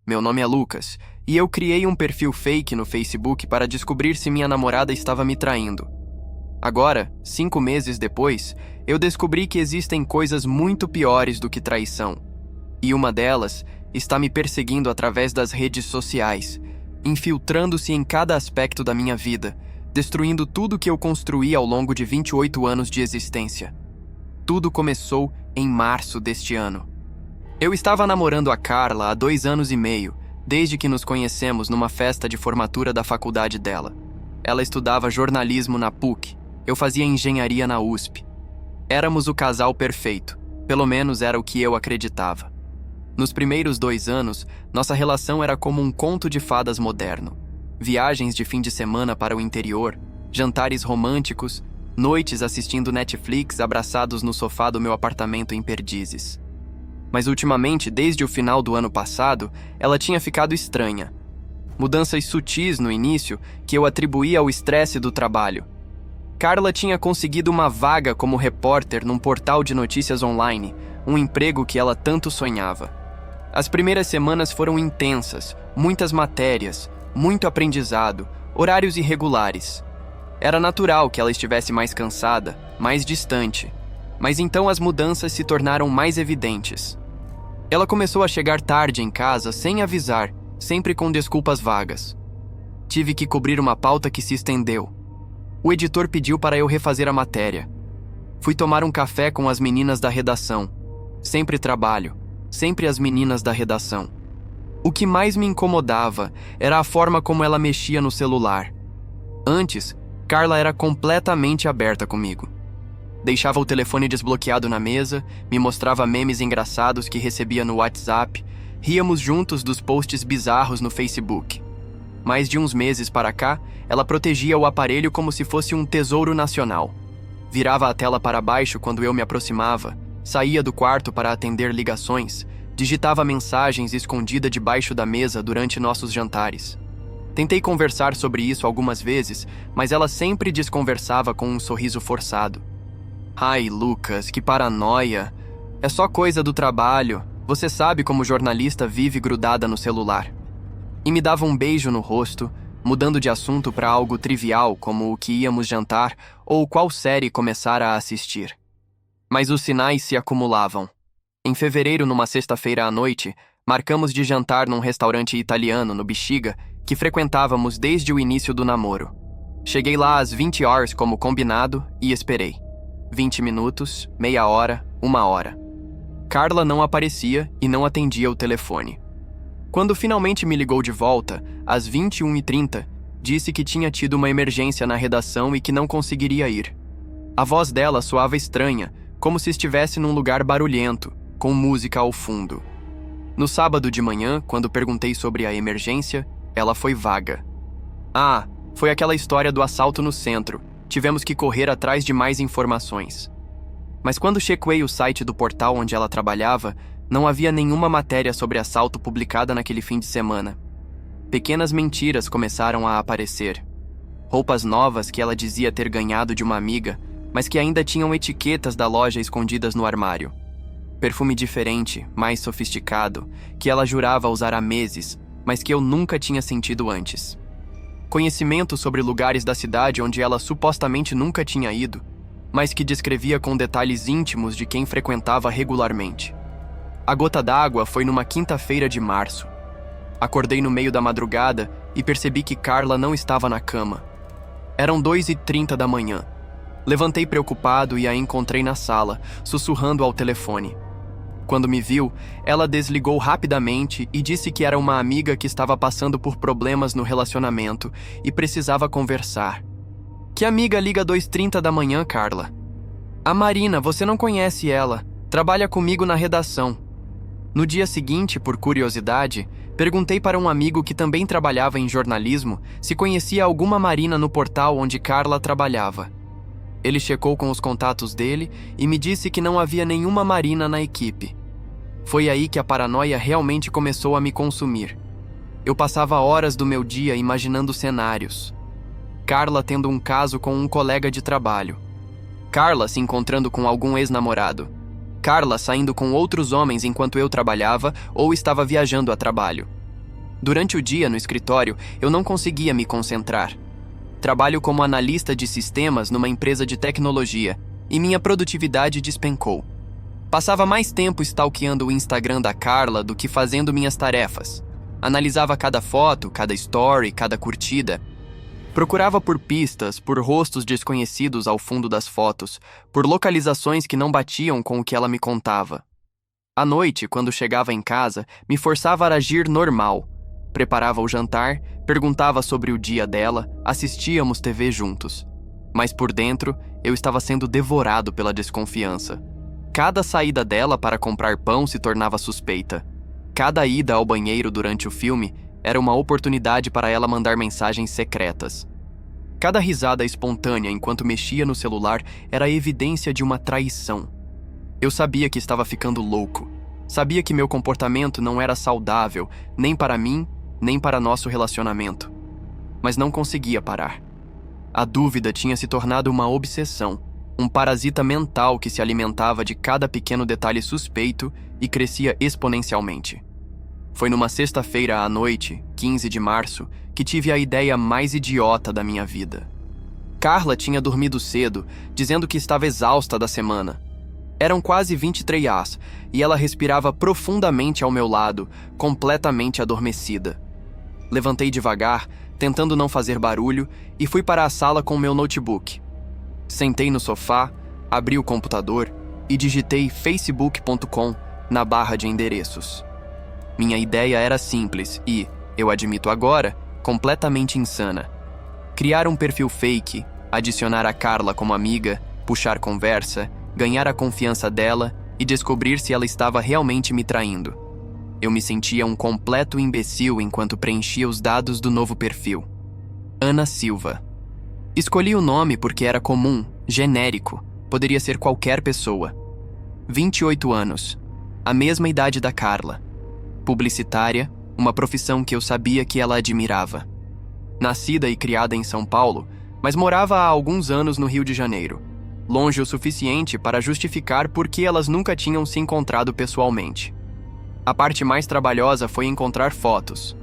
meu nome é Lucas, e eu criei um perfil fake no Facebook para descobrir se minha namorada estava me traindo. Agora, 5 meses depois, eu descobri que existem coisas muito piores do que traição. E uma delas está me perseguindo através das redes sociais, infiltrando-se em cada aspecto da minha vida, destruindo tudo que eu construí ao longo de 28 anos de existência. Tudo começou em março deste ano. Eu estava namorando a Carla há 2 anos e meio, desde que nos conhecemos numa festa de formatura da faculdade dela. Ela estudava jornalismo na PUC, eu fazia engenharia na USP. Éramos o casal perfeito, pelo menos era o que eu acreditava. Nos primeiros 2 anos, nossa relação era como um conto de fadas moderno. Viagens de fim de semana para o interior, jantares românticos, noites assistindo Netflix abraçados no sofá do meu apartamento em Perdizes. Mas ultimamente, desde o final do ano passado, ela tinha ficado estranha. Mudanças sutis no início que eu atribuía ao estresse do trabalho. Carla tinha conseguido uma vaga como repórter num portal de notícias online, um emprego que ela tanto sonhava. As primeiras semanas foram intensas, muitas matérias, muito aprendizado, horários irregulares. Era natural que ela estivesse mais cansada, mais distante. Mas então as mudanças se tornaram mais evidentes. Ela começou a chegar tarde em casa sem avisar, sempre com desculpas vagas. Tive que cobrir uma pauta que se estendeu. O editor pediu para eu refazer a matéria. Fui tomar um café com as meninas da redação. Sempre trabalho, sempre as meninas da redação. O que mais me incomodava era a forma como ela mexia no celular. Antes, Carla era completamente aberta comigo. Deixava o telefone desbloqueado na mesa, me mostrava memes engraçados que recebia no WhatsApp, ríamos juntos dos posts bizarros no Facebook. Mais de uns meses para cá, ela protegia o aparelho como se fosse um tesouro nacional. Virava a tela para baixo quando eu me aproximava, saía do quarto para atender ligações, digitava mensagens escondida debaixo da mesa durante nossos jantares. Tentei conversar sobre isso algumas vezes, mas ela sempre desconversava com um sorriso forçado. Ai, Lucas, que paranoia. É só coisa do trabalho. Você sabe como jornalista vive grudada no celular. E me dava um beijo no rosto, mudando de assunto para algo trivial, como o que íamos jantar ou qual série começar a assistir. Mas os sinais se acumulavam. Em fevereiro, numa sexta-feira à noite, marcamos de jantar num restaurante italiano no Bexiga, que frequentávamos desde o início do namoro. Cheguei lá às 20 horas como combinado e esperei. 20 minutos, meia hora, 1 hora. Carla não aparecia e não atendia o telefone. Quando finalmente me ligou de volta, às 21h30, disse que tinha tido uma emergência na redação e que não conseguiria ir. A voz dela soava estranha, como se estivesse num lugar barulhento, com música ao fundo. No sábado de manhã, quando perguntei sobre a emergência, ela foi vaga. Ah, foi aquela história do assalto no centro. Tivemos que correr atrás de mais informações. Mas quando chequei o site do portal onde ela trabalhava, não havia nenhuma matéria sobre assalto publicada naquele fim de semana. Pequenas mentiras começaram a aparecer. Roupas novas que ela dizia ter ganhado de uma amiga, mas que ainda tinham etiquetas da loja escondidas no armário. Perfume diferente, mais sofisticado, que ela jurava usar há meses, mas que eu nunca tinha sentido antes. Conhecimento sobre lugares da cidade onde ela supostamente nunca tinha ido, mas que descrevia com detalhes íntimos de quem frequentava regularmente. A gota d'água foi numa quinta-feira de março. Acordei no meio da madrugada e percebi que Carla não estava na cama. Eram 2h30 da manhã. Levantei preocupado e a encontrei na sala, sussurrando ao telefone. Quando me viu, ela desligou rapidamente e disse que era uma amiga que estava passando por problemas no relacionamento e precisava conversar. Que amiga liga 2h30 da manhã, Carla? A Marina, você não conhece ela. Trabalha comigo na redação. No dia seguinte, por curiosidade, perguntei para um amigo que também trabalhava em jornalismo se conhecia alguma Marina no portal onde Carla trabalhava. Ele checou com os contatos dele e me disse que não havia nenhuma Marina na equipe. Foi aí que a paranoia realmente começou a me consumir. Eu passava horas do meu dia imaginando cenários. Carla tendo um caso com um colega de trabalho. Carla se encontrando com algum ex-namorado. Carla saindo com outros homens enquanto eu trabalhava ou estava viajando a trabalho. Durante o dia no escritório, eu não conseguia me concentrar. Trabalho como analista de sistemas numa empresa de tecnologia e minha produtividade despencou. Passava mais tempo stalkeando o Instagram da Carla do que fazendo minhas tarefas. Analisava cada foto, cada story, cada curtida. Procurava por pistas, por rostos desconhecidos ao fundo das fotos, por localizações que não batiam com o que ela me contava. À noite, quando chegava em casa, me forçava a agir normal. Preparava o jantar, perguntava sobre o dia dela, assistíamos TV juntos. Mas por dentro, eu estava sendo devorado pela desconfiança. Cada saída dela para comprar pão se tornava suspeita. Cada ida ao banheiro durante o filme era uma oportunidade para ela mandar mensagens secretas. Cada risada espontânea enquanto mexia no celular era evidência de uma traição. Eu sabia que estava ficando louco. Sabia que meu comportamento não era saudável, nem para mim, nem para nosso relacionamento. Mas não conseguia parar. A dúvida tinha se tornado uma obsessão, um parasita mental que se alimentava de cada pequeno detalhe suspeito e crescia exponencialmente. Foi numa sexta-feira à noite, 15 de março, que tive a ideia mais idiota da minha vida. Carla tinha dormido cedo, dizendo que estava exausta da semana. Eram quase 23 e ela respirava profundamente ao meu lado, completamente adormecida. Levantei devagar, tentando não fazer barulho, e fui para a sala com meu notebook. Sentei no sofá, abri o computador e digitei facebook.com na barra de endereços. Minha ideia era simples e, eu admito agora, completamente insana. Criar um perfil fake, adicionar a Carla como amiga, puxar conversa, ganhar a confiança dela e descobrir se ela estava realmente me traindo. Eu me sentia um completo imbecil enquanto preenchia os dados do novo perfil. Ana Silva. Escolhi o nome porque era comum, genérico, poderia ser qualquer pessoa. 28 anos, a mesma idade da Carla. Publicitária, uma profissão que eu sabia que ela admirava. Nascida e criada em São Paulo, mas morava há alguns anos no Rio de Janeiro, longe o suficiente para justificar por que elas nunca tinham se encontrado pessoalmente. A parte mais trabalhosa foi encontrar fotos.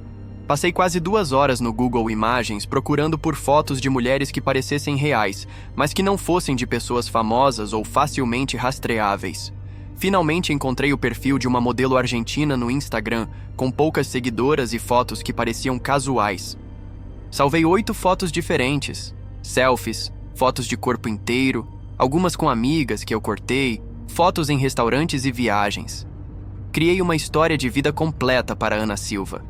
Passei quase 2 horas no Google Imagens procurando por fotos de mulheres que parecessem reais, mas que não fossem de pessoas famosas ou facilmente rastreáveis. Finalmente encontrei o perfil de uma modelo argentina no Instagram, com poucas seguidoras e fotos que pareciam casuais. Salvei 8 fotos diferentes, selfies, fotos de corpo inteiro, algumas com amigas que eu cortei, fotos em restaurantes e viagens. Criei uma história de vida completa para Ana Silva.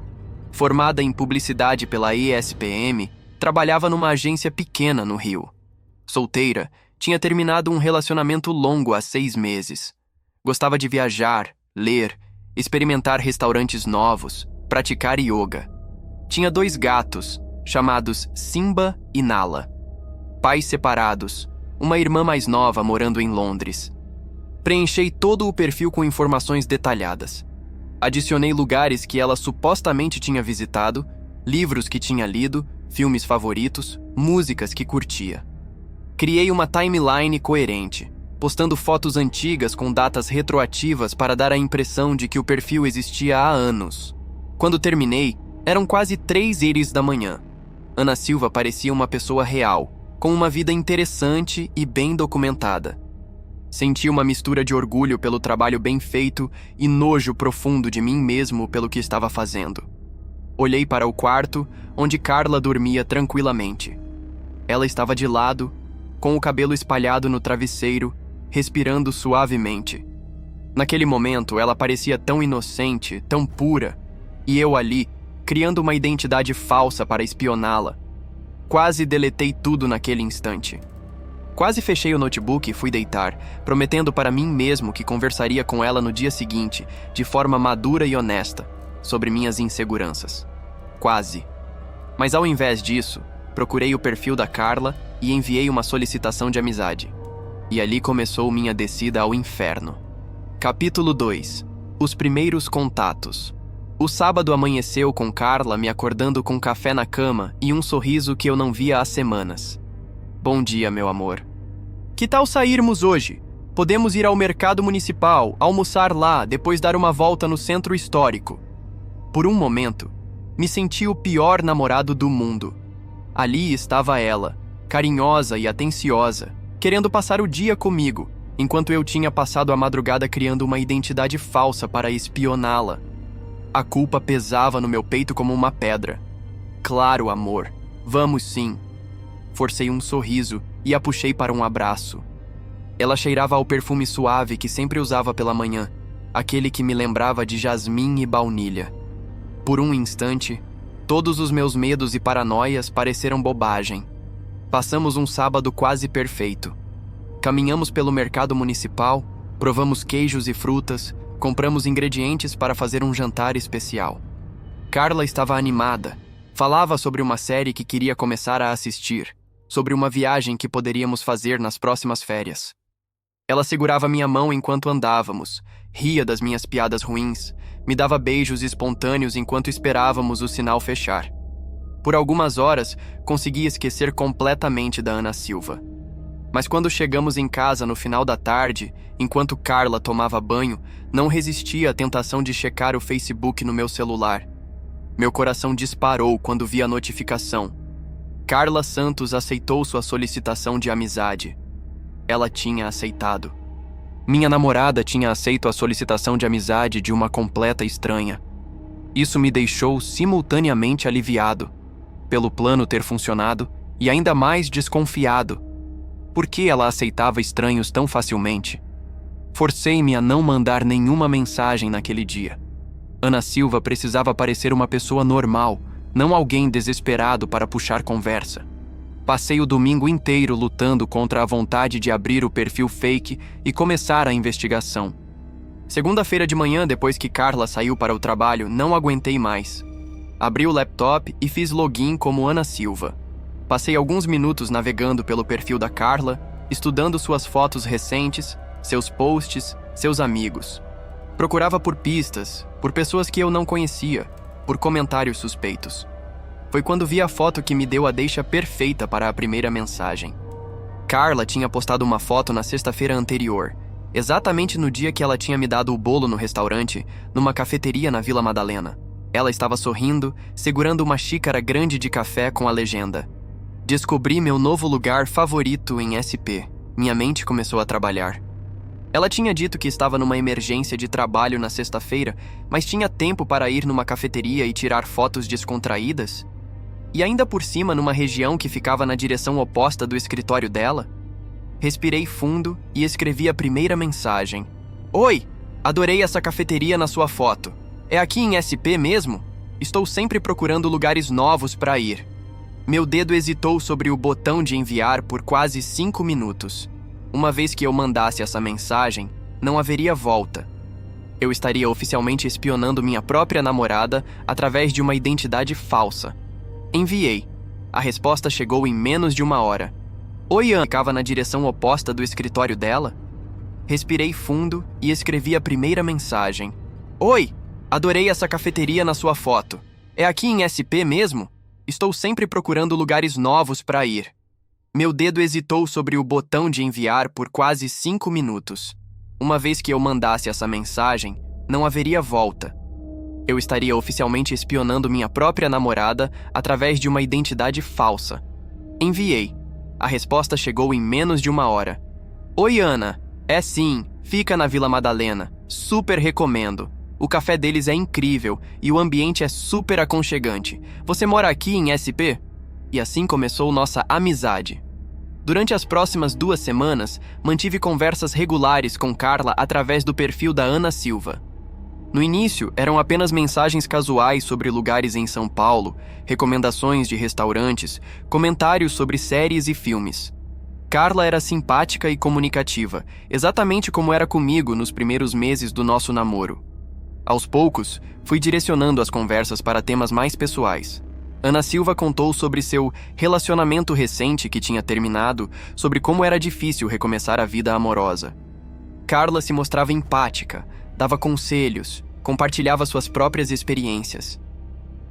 Formada em publicidade pela ESPM, trabalhava numa agência pequena no Rio. Solteira, tinha terminado um relacionamento longo há 6 meses. Gostava de viajar, ler, experimentar restaurantes novos, praticar yoga. Tinha 2 gatos, chamados Simba e Nala. Pais separados, uma irmã mais nova morando em Londres. Preenchei todo o perfil com informações detalhadas. Adicionei lugares que ela supostamente tinha visitado, livros que tinha lido, filmes favoritos, músicas que curtia. Criei uma timeline coerente, postando fotos antigas com datas retroativas para dar a impressão de que o perfil existia há anos. Quando terminei, eram quase 3h da manhã. Ana Silva parecia uma pessoa real, com uma vida interessante e bem documentada. Senti uma mistura de orgulho pelo trabalho bem feito e nojo profundo de mim mesmo pelo que estava fazendo. Olhei para o quarto, onde Carla dormia tranquilamente. Ela estava de lado, com o cabelo espalhado no travesseiro, respirando suavemente. Naquele momento, ela parecia tão inocente, tão pura, e eu ali, criando uma identidade falsa para espioná-la. Quase deletei tudo naquele instante. Quase fechei o notebook e fui deitar, prometendo para mim mesmo que conversaria com ela no dia seguinte, de forma madura e honesta, sobre minhas inseguranças. Quase. Mas ao invés disso, procurei o perfil da Carla e enviei uma solicitação de amizade. E ali começou minha descida ao inferno. Capítulo 2. Os primeiros contatos. O sábado amanheceu com Carla me acordando com café na cama e um sorriso que eu não via há semanas. Bom dia, meu amor. Que tal sairmos hoje? Podemos ir ao mercado municipal, almoçar lá, depois dar uma volta no centro histórico. Por um momento, Me senti o pior namorado do mundo. Ali estava ela, carinhosa e atenciosa, querendo passar o dia comigo, enquanto eu tinha passado a madrugada criando uma identidade falsa para espioná-la. A culpa pesava no meu peito como uma pedra. Claro, amor. Vamos sim. Forcei um sorriso e a puxei para um abraço. Ela cheirava ao perfume suave que sempre usava pela manhã, aquele que me lembrava de jasmim e baunilha. Por um instante, todos os meus medos e paranoias pareceram bobagem. Passamos um sábado quase perfeito. Caminhamos pelo mercado municipal, provamos queijos e frutas, compramos ingredientes para fazer um jantar especial. Carla estava animada. Falava sobre uma série que queria começar a assistir, sobre uma viagem que poderíamos fazer nas próximas férias. Ela segurava minha mão enquanto andávamos, ria das minhas piadas ruins, me dava beijos espontâneos enquanto esperávamos o sinal fechar. Por algumas horas, consegui esquecer completamente da Ana Silva. Mas quando chegamos em casa no final da tarde, enquanto Carla tomava banho, não resisti à tentação de checar o Facebook no meu celular. Meu coração disparou quando vi a notificação. Carla Santos aceitou sua solicitação de amizade. Ela tinha aceitado. Minha namorada tinha aceito a solicitação de amizade de uma completa estranha. Isso me deixou simultaneamente aliviado, pelo plano ter funcionado, e ainda mais desconfiado. Por que ela aceitava estranhos tão facilmente? Forcei-me a não mandar nenhuma mensagem naquele dia. Ana Silva precisava parecer uma pessoa normal, não alguém desesperado para puxar conversa. Passei o domingo inteiro lutando contra a vontade de abrir o perfil fake e começar a investigação. Segunda-feira de manhã, depois que Carla saiu para o trabalho, não aguentei mais. Abri o laptop e fiz login como Ana Silva. Passei alguns minutos navegando pelo perfil da Carla, estudando suas fotos recentes, seus posts, seus amigos. Procurava por pistas, por pessoas que eu não conhecia, por comentários suspeitos. Foi quando vi a foto que me deu a deixa perfeita para a primeira mensagem. Carla tinha postado uma foto na sexta-feira anterior, exatamente no dia que ela tinha me dado o bolo no restaurante, numa cafeteria na Vila Madalena. Ela estava sorrindo, segurando uma xícara grande de café com a legenda: "Descobri meu novo lugar favorito em SP." Minha mente começou a trabalhar. Ela tinha dito que estava numa emergência de trabalho na sexta-feira, mas tinha tempo para ir numa cafeteria e tirar fotos descontraídas? E ainda por cima numa região que ficava na direção oposta do escritório dela? Respirei fundo e escrevi a primeira mensagem. "Oi, adorei essa cafeteria na sua foto. É aqui em SP mesmo? Estou sempre procurando lugares novos para ir." Meu dedo hesitou sobre o botão de enviar por quase 5 minutos. Uma vez que eu mandasse essa mensagem, não haveria volta. Eu estaria oficialmente espionando minha própria namorada através de uma identidade falsa. Enviei. A resposta chegou em menos de 1 hora. "Oi, Ana." Ficava na direção oposta do escritório dela? Respirei fundo e escrevi a primeira mensagem. "Oi, adorei essa cafeteria na sua foto. É aqui em SP mesmo? Estou sempre procurando lugares novos para ir." Meu dedo hesitou sobre o botão de enviar por quase 5 minutos. Uma vez que eu mandasse essa mensagem, não haveria volta. Eu estaria oficialmente espionando minha própria namorada através de uma identidade falsa. Enviei. A resposta chegou em menos de 1 hora. "Oi, Ana. É sim, fica na Vila Madalena. Super recomendo. O café deles é incrível e o ambiente é super aconchegante. Você mora aqui em SP?" E assim começou nossa amizade. Durante as próximas 2 semanas, mantive conversas regulares com Carla através do perfil da Ana Silva. No início, eram apenas mensagens casuais sobre lugares em São Paulo, recomendações de restaurantes, comentários sobre séries e filmes. Carla era simpática e comunicativa, exatamente como era comigo nos primeiros meses do nosso namoro. Aos poucos, fui direcionando as conversas para temas mais pessoais. Ana Silva contou sobre seu relacionamento recente que tinha terminado, sobre como era difícil recomeçar a vida amorosa. Carla se mostrava empática, dava conselhos, compartilhava suas próprias experiências.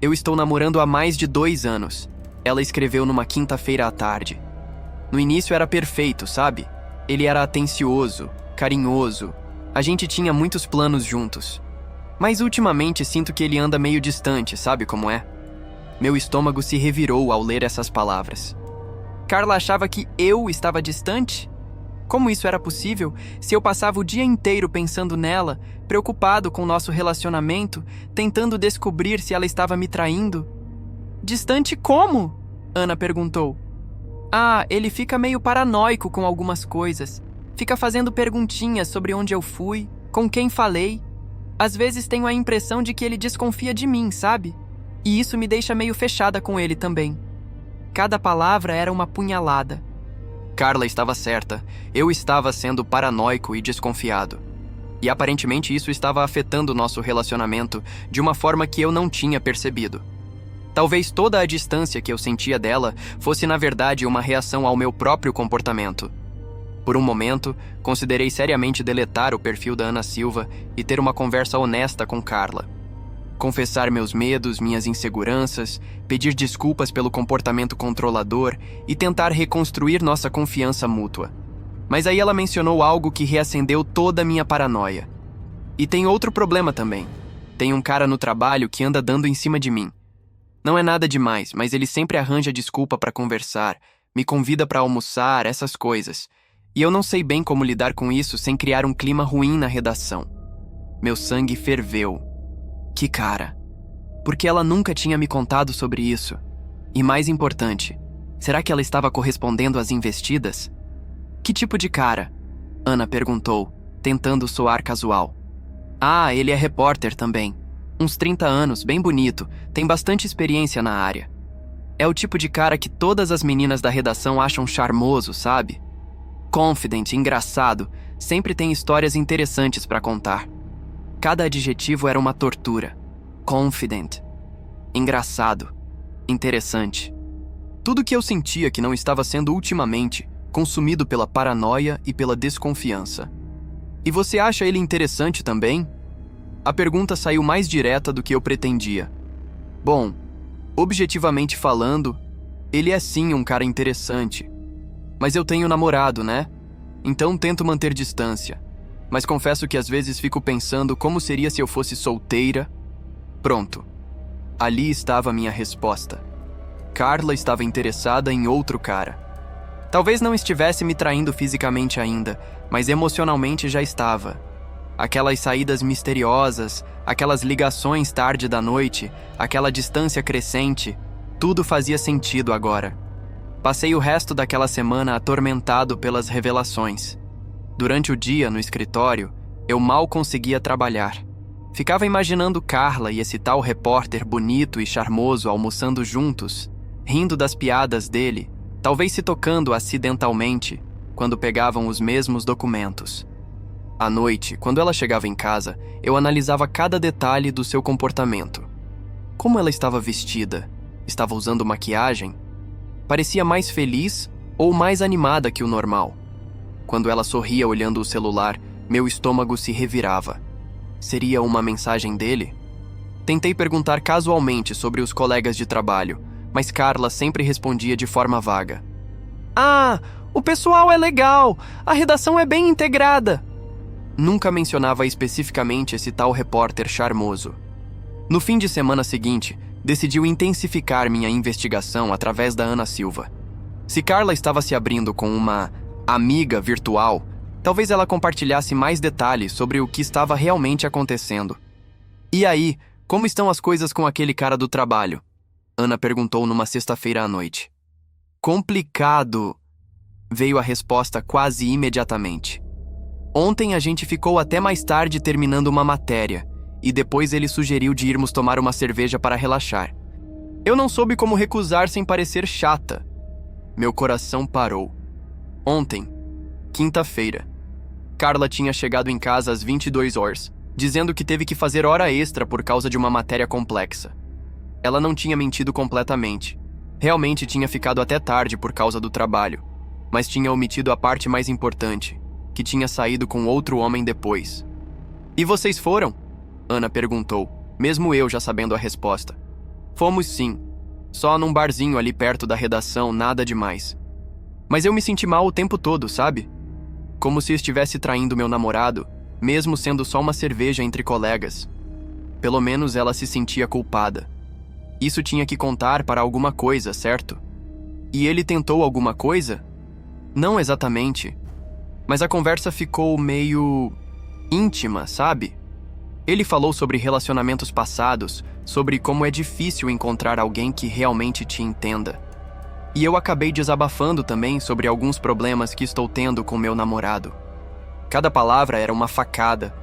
"Eu estou namorando há mais de 2 anos", ela escreveu numa quinta-feira à tarde. "No início era perfeito, sabe? Ele era atencioso, carinhoso. A gente tinha muitos planos juntos. Mas ultimamente sinto que ele anda meio distante, sabe como é? Meu estômago se revirou ao ler essas palavras. Carla achava que eu estava distante? Como isso era possível se eu passava o dia inteiro pensando nela, preocupado com nosso relacionamento, tentando descobrir se ela estava me traindo? Distante como? Ana perguntou. Ah, ele fica meio paranoico com algumas coisas. Fica fazendo perguntinhas sobre onde eu fui, com quem falei. Às vezes tenho a impressão de que ele desconfia de mim, sabe? E isso me deixa meio fechada com ele também. Cada palavra era uma punhalada. Carla estava certa. Eu estava sendo paranoico e desconfiado. E aparentemente isso estava afetando nosso relacionamento de uma forma que eu não tinha percebido. Talvez toda a distância que eu sentia dela fosse na verdade uma reação ao meu próprio comportamento. Por um momento, considerei seriamente deletar o perfil da Ana Silva e ter uma conversa honesta com Carla. Confessar meus medos, minhas inseguranças, pedir desculpas pelo comportamento controlador e tentar reconstruir nossa confiança mútua. Mas aí ela mencionou algo que reacendeu toda a minha paranoia. E tem outro problema também. Tem um cara no trabalho que anda dando em cima de mim. Não é nada demais, mas ele sempre arranja desculpa para conversar, me convida para almoçar, essas coisas. E eu não sei bem como lidar com isso sem criar um clima ruim na redação. Meu sangue ferveu. Que cara! Porque ela nunca tinha me contado sobre isso. E mais importante, será que ela estava correspondendo às investidas? Que tipo de cara? Ana perguntou, tentando soar casual. Ah, ele é repórter também. Uns 30 anos, bem bonito, tem bastante experiência na área. É o tipo de cara que todas as meninas da redação acham charmoso, sabe? Confident, engraçado, sempre tem histórias interessantes para contar. Cada adjetivo era uma tortura. Confident, engraçado, interessante. Tudo que eu sentia que não estava sendo ultimamente consumido pela paranoia e pela desconfiança. E você acha ele interessante também? A pergunta saiu mais direta do que eu pretendia. Bom, objetivamente falando, ele é sim um cara interessante. Mas eu tenho namorado, né? Então tento manter distância. Mas confesso que às vezes fico pensando como seria se eu fosse solteira. Pronto. Ali estava a minha resposta. Carla estava interessada em outro cara. Talvez não estivesse me traindo fisicamente ainda, mas emocionalmente já estava. Aquelas saídas misteriosas, aquelas ligações tarde da noite, aquela distância crescente, tudo fazia sentido agora. Passei o resto daquela semana atormentado pelas revelações. Durante o dia, no escritório, eu mal conseguia trabalhar. Ficava imaginando Carla e esse tal repórter bonito e charmoso almoçando juntos, rindo das piadas dele, talvez se tocando acidentalmente, quando pegavam os mesmos documentos. À noite, quando ela chegava em casa, eu analisava cada detalhe do seu comportamento. Como ela estava vestida? Estava usando maquiagem? Parecia mais feliz ou mais animada que o normal. Quando ela sorria olhando o celular, meu estômago se revirava. Seria uma mensagem dele? Tentei perguntar casualmente sobre os colegas de trabalho, mas Carla sempre respondia de forma vaga. Ah, o pessoal é legal, a redação é bem integrada. Nunca mencionava especificamente esse tal repórter charmoso. No fim de semana seguinte, decidiu intensificar minha investigação através da Ana Silva. Se Carla estava se abrindo com uma amiga virtual, talvez ela compartilhasse mais detalhes sobre o que estava realmente acontecendo. E aí, como estão as coisas com aquele cara do trabalho? Ana perguntou numa sexta-feira à noite. Complicado, veio a resposta quase imediatamente. Ontem a gente ficou até mais tarde terminando uma matéria, e depois ele sugeriu de irmos tomar uma cerveja para relaxar. Eu não soube como recusar sem parecer chata. Meu coração parou. Ontem, quinta-feira, Carla tinha chegado em casa às 22 horas, dizendo que teve que fazer hora extra por causa de uma matéria complexa. Ela não tinha mentido completamente. Realmente tinha ficado até tarde por causa do trabalho, mas tinha omitido a parte mais importante, que tinha saído com outro homem depois. E vocês foram? Ana perguntou, mesmo eu já sabendo a resposta. Fomos sim, só num barzinho ali perto da redação, nada demais. Mas eu me senti mal o tempo todo, sabe? Como se estivesse traindo meu namorado, mesmo sendo só uma cerveja entre colegas. Pelo menos ela se sentia culpada. Isso tinha que contar para alguma coisa, certo? E ele tentou alguma coisa? Não exatamente. Mas a conversa ficou meio íntima, sabe? Ele falou sobre relacionamentos passados, sobre como é difícil encontrar alguém que realmente te entenda. E eu acabei desabafando também sobre alguns problemas que estou tendo com meu namorado. Cada palavra era uma facada.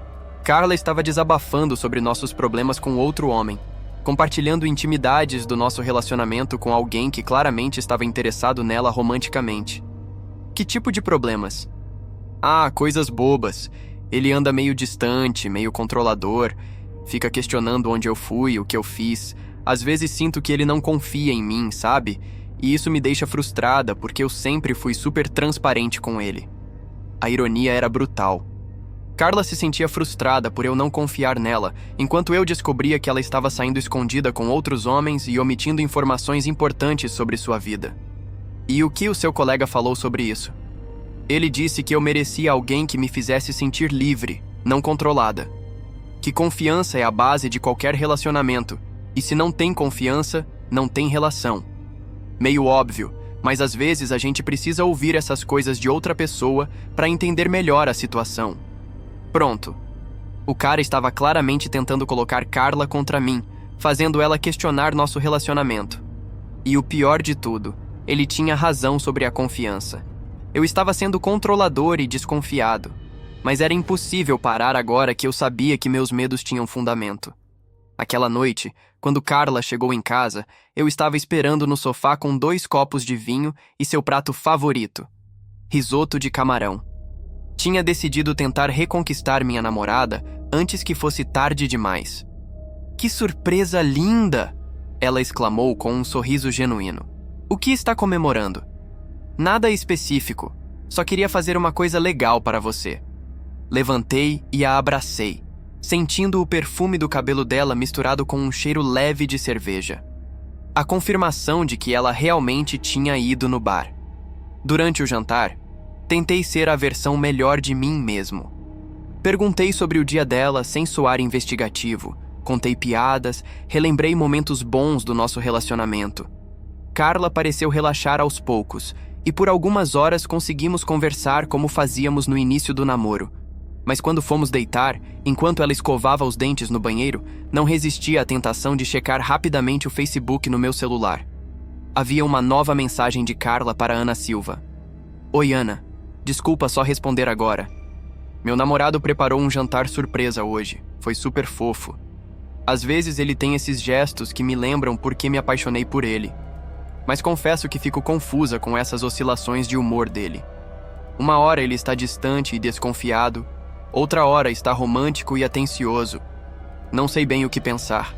Carla estava desabafando sobre nossos problemas com outro homem, compartilhando intimidades do nosso relacionamento com alguém que claramente estava interessado nela romanticamente. Que tipo de problemas? Ah, coisas bobas. Ele anda meio distante, meio controlador, fica questionando onde eu fui, o que eu fiz. Às vezes sinto que ele não confia em mim, sabe? E isso me deixa frustrada porque eu sempre fui super transparente com ele. A ironia era brutal. Carla se sentia frustrada por eu não confiar nela, enquanto eu descobria que ela estava saindo escondida com outros homens e omitindo informações importantes sobre sua vida. E o que o seu colega falou sobre isso? Ele disse que eu merecia alguém que me fizesse sentir livre, não controlada. Que confiança é a base de qualquer relacionamento, e se não tem confiança, não tem relação. Meio óbvio, mas às vezes a gente precisa ouvir essas coisas de outra pessoa para entender melhor a situação. Pronto. O cara estava claramente tentando colocar Carla contra mim, fazendo ela questionar nosso relacionamento. E o pior de tudo, ele tinha razão sobre a confiança. Eu estava sendo controlador e desconfiado, mas era impossível parar agora que eu sabia que meus medos tinham fundamento. Aquela noite, quando Carla chegou em casa, eu estava esperando no sofá com 2 copos de vinho e seu prato favorito, risoto de camarão. Tinha decidido tentar reconquistar minha namorada antes que fosse tarde demais. Que surpresa linda! Ela exclamou com um sorriso genuíno. O que está comemorando? Nada específico, só queria fazer uma coisa legal para você. Levantei e a abracei, sentindo o perfume do cabelo dela misturado com um cheiro leve de cerveja. A confirmação de que ela realmente tinha ido no bar. Durante o jantar, tentei ser a versão melhor de mim mesmo. Perguntei sobre o dia dela sem soar investigativo, contei piadas, relembrei momentos bons do nosso relacionamento. Carla pareceu relaxar aos poucos, e por algumas horas conseguimos conversar como fazíamos no início do namoro. Mas quando fomos deitar, enquanto ela escovava os dentes no banheiro, não resisti à tentação de checar rapidamente o Facebook no meu celular. Havia uma nova mensagem de Carla para Ana Silva. Oi, Ana. Desculpa só responder agora. Meu namorado preparou um jantar surpresa hoje. Foi super fofo. Às vezes ele tem esses gestos que me lembram por que me apaixonei por ele. Mas confesso que fico confusa com essas oscilações de humor dele. Uma hora ele está distante e desconfiado, outra hora está romântico e atencioso. Não sei bem o que pensar.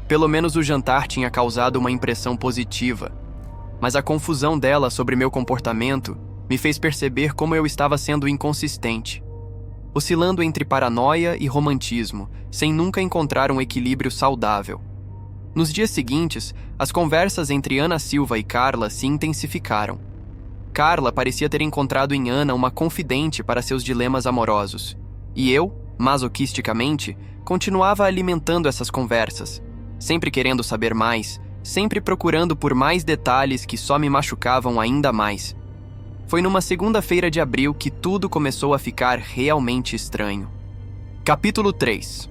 Pelo menos o jantar tinha causado uma impressão positiva, mas a confusão dela sobre meu comportamento me fez perceber como eu estava sendo inconsistente, oscilando entre paranoia e romantismo, sem nunca encontrar um equilíbrio saudável. Nos dias seguintes, as conversas entre Ana Silva e Carla se intensificaram. Carla parecia ter encontrado em Ana uma confidente para seus dilemas amorosos. E eu, masoquisticamente, continuava alimentando essas conversas, sempre querendo saber mais, sempre procurando por mais detalhes que só me machucavam ainda mais. Foi numa segunda-feira de abril que tudo começou a ficar realmente estranho. Capítulo 3.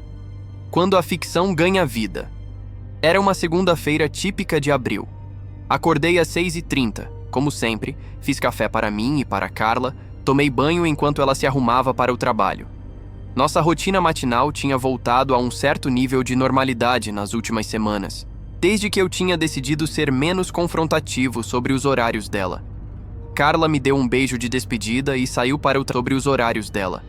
Quando a ficção ganha vida. Era uma segunda-feira típica de abril. Acordei às 6h30, como sempre, fiz café para mim e para Carla, tomei banho enquanto ela se arrumava para o trabalho. Nossa rotina matinal tinha voltado a um certo nível de normalidade nas últimas semanas, desde que eu tinha decidido ser menos confrontativo sobre os horários dela. Carla me deu um beijo de despedida e saiu para o sobre os horários dela.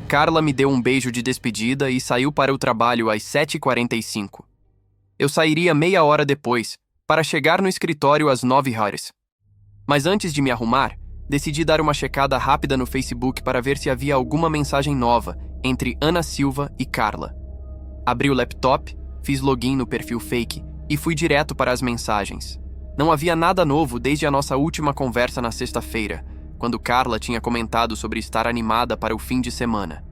Carla me deu um beijo de despedida e saiu para o trabalho às 7h45. Eu sairia meia hora depois, para chegar no escritório às 9h. Mas antes de me arrumar, decidi dar uma checada rápida no Facebook para ver se havia alguma mensagem nova entre Ana Silva e Carla. Abri o laptop, fiz login no perfil fake e fui direto para as mensagens. Não havia nada novo desde a nossa última conversa na sexta-feira, quando Carla tinha comentado sobre estar animada para o fim de semana.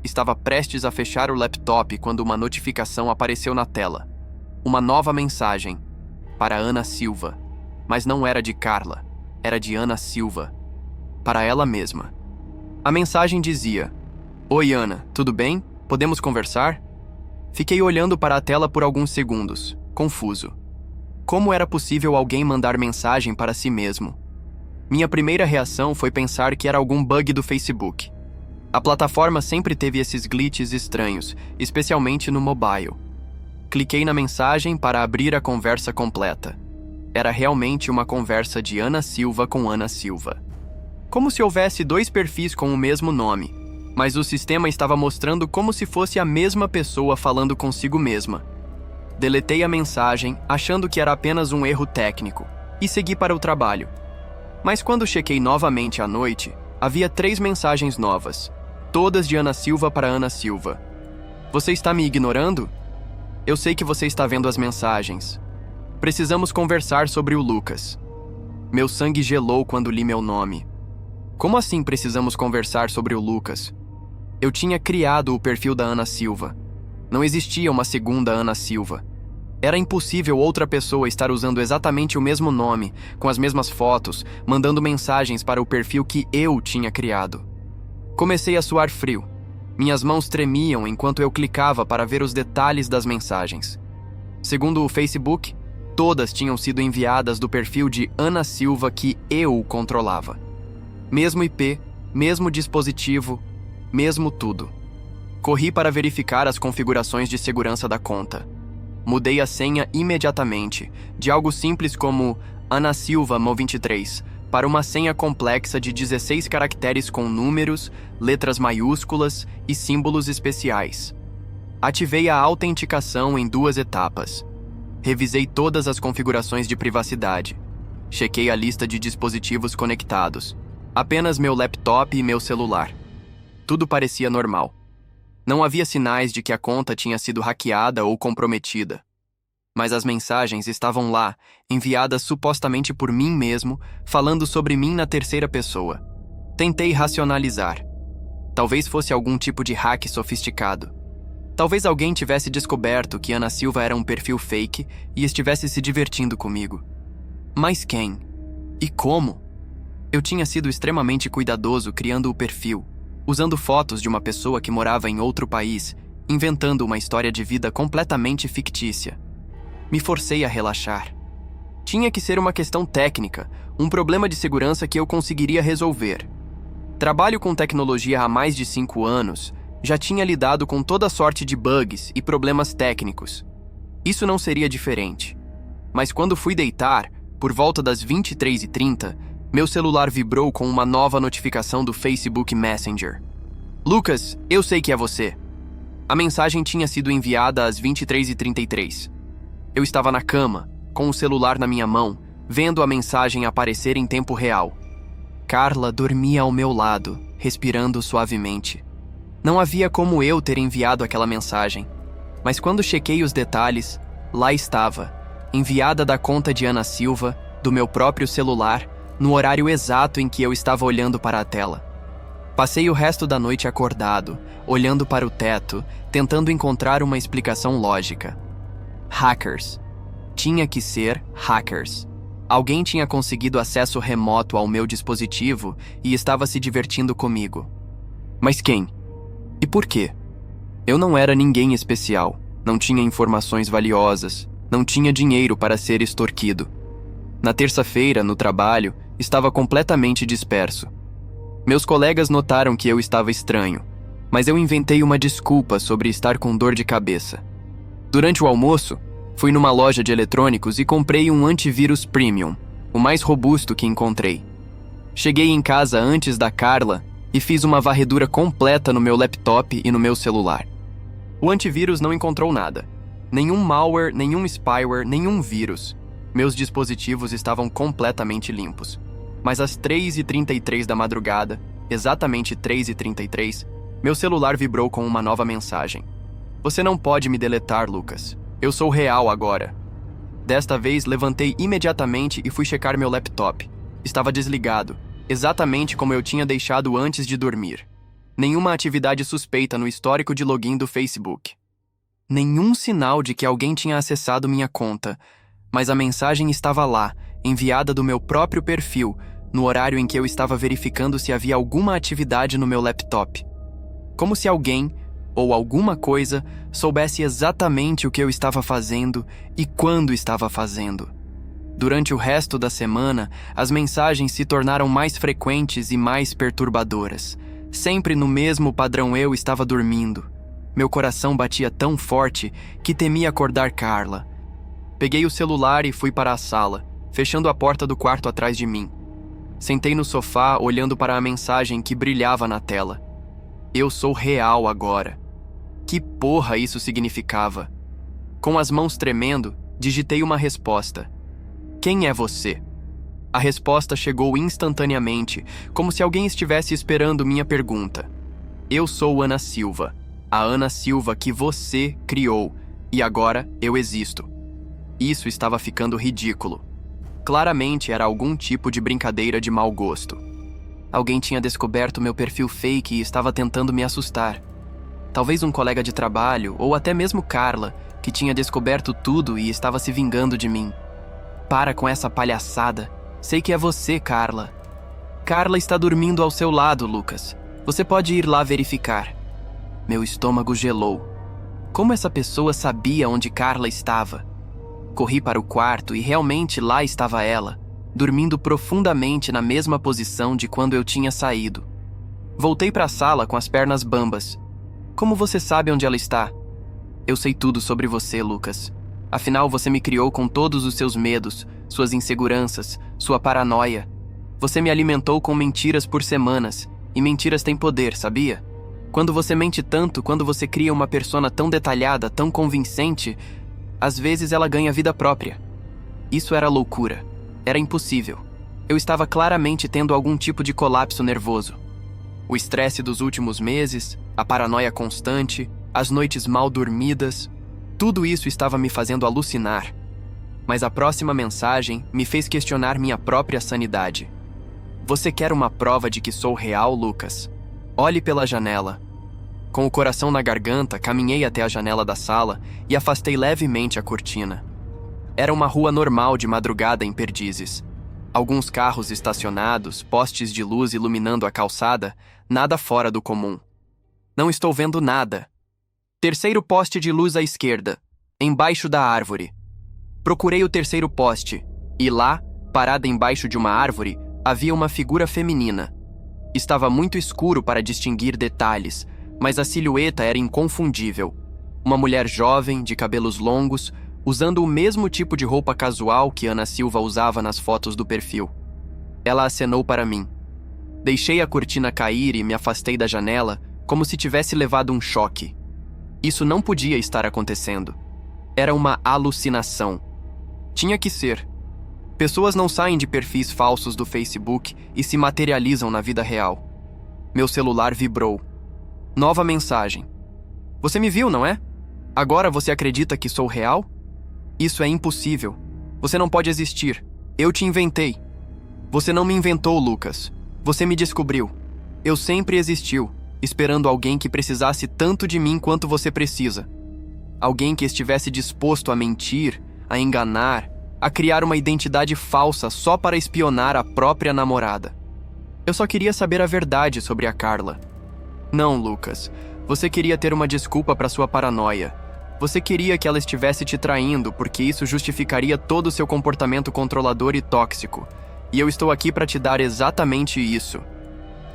Estava prestes a fechar o laptop quando uma notificação apareceu na tela. Uma nova mensagem para Ana Silva, mas não era de Carla, era de Ana Silva, para ela mesma. A mensagem dizia: Oi Ana, tudo bem? Podemos conversar? Fiquei olhando para a tela por alguns segundos, confuso. Como era possível alguém mandar mensagem para si mesmo? Minha primeira reação foi pensar que era algum bug do Facebook. A plataforma sempre teve esses glitches estranhos, especialmente no mobile. Cliquei na mensagem para abrir a conversa completa. Era realmente uma conversa de Ana Silva com Ana Silva. Como se houvesse dois perfis com o mesmo nome, mas o sistema estava mostrando como se fosse a mesma pessoa falando consigo mesma. Deletei a mensagem, achando que era apenas um erro técnico, e segui para o trabalho. Mas quando chequei novamente à noite, havia 3 mensagens novas, todas de Ana Silva para Ana Silva. Você está me ignorando? Eu sei que você está vendo as mensagens. Precisamos conversar sobre o Lucas. Meu sangue gelou quando li meu nome. Como assim precisamos conversar sobre o Lucas? Eu tinha criado o perfil da Ana Silva. Não existia uma segunda Ana Silva. Era impossível outra pessoa estar usando exatamente o mesmo nome, com as mesmas fotos, mandando mensagens para o perfil que eu tinha criado. Comecei a suar frio. Minhas mãos tremiam enquanto eu clicava para ver os detalhes das mensagens. Segundo o Facebook, todas tinham sido enviadas do perfil de Ana Silva que eu controlava. Mesmo IP, mesmo dispositivo, mesmo tudo. Corri para verificar as configurações de segurança da conta. Mudei a senha imediatamente, de algo simples como Ana Silva Mo23, para uma senha complexa de 16 caracteres com números, letras maiúsculas e símbolos especiais. Ativei a autenticação em 2 etapas. Revisei todas as configurações de privacidade. Chequei a lista de dispositivos conectados. Apenas meu laptop e meu celular. Tudo parecia normal. Não havia sinais de que a conta tinha sido hackeada ou comprometida. Mas as mensagens estavam lá, enviadas supostamente por mim mesmo, falando sobre mim na terceira pessoa. Tentei racionalizar. Talvez fosse algum tipo de hack sofisticado. Talvez alguém tivesse descoberto que Ana Silva era um perfil fake e estivesse se divertindo comigo. Mas quem? E como? Eu tinha sido extremamente cuidadoso criando o perfil, usando fotos de uma pessoa que morava em outro país, inventando uma história de vida completamente fictícia. Me forcei a relaxar. Tinha que ser uma questão técnica, um problema de segurança que eu conseguiria resolver. Trabalho com tecnologia há mais de 5 anos, já tinha lidado com toda sorte de bugs e problemas técnicos. Isso não seria diferente. Mas quando fui deitar, por volta das 23h30, meu celular vibrou com uma nova notificação do Facebook Messenger. Lucas, eu sei que é você. A mensagem tinha sido enviada às 23h33. Eu estava na cama, com o celular na minha mão, vendo a mensagem aparecer em tempo real. Carla dormia ao meu lado, respirando suavemente. Não havia como eu ter enviado aquela mensagem, mas quando chequei os detalhes, lá estava, enviada da conta de Ana Silva, do meu próprio celular, no horário exato em que eu estava olhando para a tela. Passei o resto da noite acordado, olhando para o teto, tentando encontrar uma explicação lógica. Hackers. Tinha que ser hackers. Alguém tinha conseguido acesso remoto ao meu dispositivo e estava se divertindo comigo. Mas quem? E por quê? Eu não era ninguém especial, não tinha informações valiosas, não tinha dinheiro para ser extorquido. Na terça-feira, no trabalho, estava completamente disperso. Meus colegas notaram que eu estava estranho, mas eu inventei uma desculpa sobre estar com dor de cabeça. Durante o almoço, fui numa loja de eletrônicos e comprei um antivírus premium, o mais robusto que encontrei. Cheguei em casa antes da Carla e fiz uma varredura completa no meu laptop e no meu celular. O antivírus não encontrou nada. Nenhum malware, nenhum spyware, nenhum vírus. Meus dispositivos estavam completamente limpos. Mas às 3h33 da madrugada, exatamente 3h33, meu celular vibrou com uma nova mensagem. Você não pode me deletar, Lucas. Eu sou real agora. Desta vez, levantei imediatamente e fui checar meu laptop. Estava desligado, exatamente como eu tinha deixado antes de dormir. Nenhuma atividade suspeita no histórico de login do Facebook. Nenhum sinal de que alguém tinha acessado minha conta, mas a mensagem estava lá, enviada do meu próprio perfil, no horário em que eu estava verificando se havia alguma atividade no meu laptop. Como se alguém, ou alguma coisa, soubesse exatamente o que eu estava fazendo e quando estava fazendo. Durante o resto da semana, as mensagens se tornaram mais frequentes e mais perturbadoras. Sempre no mesmo padrão eu estava dormindo. Meu coração batia tão forte que temia acordar Carla. Peguei o celular e fui para a sala, fechando a porta do quarto atrás de mim. Sentei no sofá, olhando para a mensagem que brilhava na tela. Eu sou real agora. Que porra isso significava? Com as mãos tremendo, digitei uma resposta. Quem é você? A resposta chegou instantaneamente, como se alguém estivesse esperando minha pergunta. Eu sou Ana Silva, a Ana Silva que você criou, e agora eu existo. Isso estava ficando ridículo. Claramente era algum tipo de brincadeira de mau gosto. Alguém tinha descoberto meu perfil fake e estava tentando me assustar. Talvez um colega de trabalho, ou até mesmo Carla, que tinha descoberto tudo e estava se vingando de mim. Para com essa palhaçada. Sei que é você, Carla. Carla está dormindo ao seu lado, Lucas. Você pode ir lá verificar. Meu estômago gelou. Como essa pessoa sabia onde Carla estava? Corri para o quarto e realmente lá estava ela, dormindo profundamente na mesma posição de quando eu tinha saído. Voltei para a sala com as pernas bambas. Como você sabe onde ela está? Eu sei tudo sobre você, Lucas. Afinal, você me criou com todos os seus medos, suas inseguranças, sua paranoia. Você me alimentou com mentiras por semanas, e mentiras têm poder, sabia? Quando você mente tanto, quando você cria uma persona tão detalhada, tão convincente, às vezes ela ganha vida própria. Isso era loucura. Era impossível. Eu estava claramente tendo algum tipo de colapso nervoso. O estresse dos últimos meses, a paranoia constante, as noites mal dormidas, tudo isso estava me fazendo alucinar. Mas a próxima mensagem me fez questionar minha própria sanidade. Você quer uma prova de que sou real, Lucas? Olhe pela janela. Com o coração na garganta, caminhei até a janela da sala e afastei levemente a cortina. Era uma rua normal de madrugada em Perdizes. Alguns carros estacionados, postes de luz iluminando a calçada, nada fora do comum. Não estou vendo nada. Terceiro poste de luz à esquerda, embaixo da árvore. Procurei o terceiro poste, e lá, parada embaixo de uma árvore, havia uma figura feminina. Estava muito escuro para distinguir detalhes, mas a silhueta era inconfundível. Uma mulher jovem, de cabelos longos, usando o mesmo tipo de roupa casual que Ana Silva usava nas fotos do perfil. Ela acenou para mim. Deixei a cortina cair e me afastei da janela, como se tivesse levado um choque. Isso não podia estar acontecendo. Era uma alucinação. Tinha que ser. Pessoas não saem de perfis falsos do Facebook e se materializam na vida real. Meu celular vibrou. Nova mensagem. Você me viu, não é? Agora você acredita que sou real? Isso é impossível. Você não pode existir. Eu te inventei. Você não me inventou, Lucas. Você me descobriu. Eu sempre existiu, esperando alguém que precisasse tanto de mim quanto você precisa. Alguém que estivesse disposto a mentir, a enganar, a criar uma identidade falsa só para espionar a própria namorada. Eu só queria saber a verdade sobre a Carla. Não, Lucas. Você queria ter uma desculpa para sua paranoia. Você queria que ela estivesse te traindo porque isso justificaria todo o seu comportamento controlador e tóxico. E eu estou aqui para te dar exatamente isso.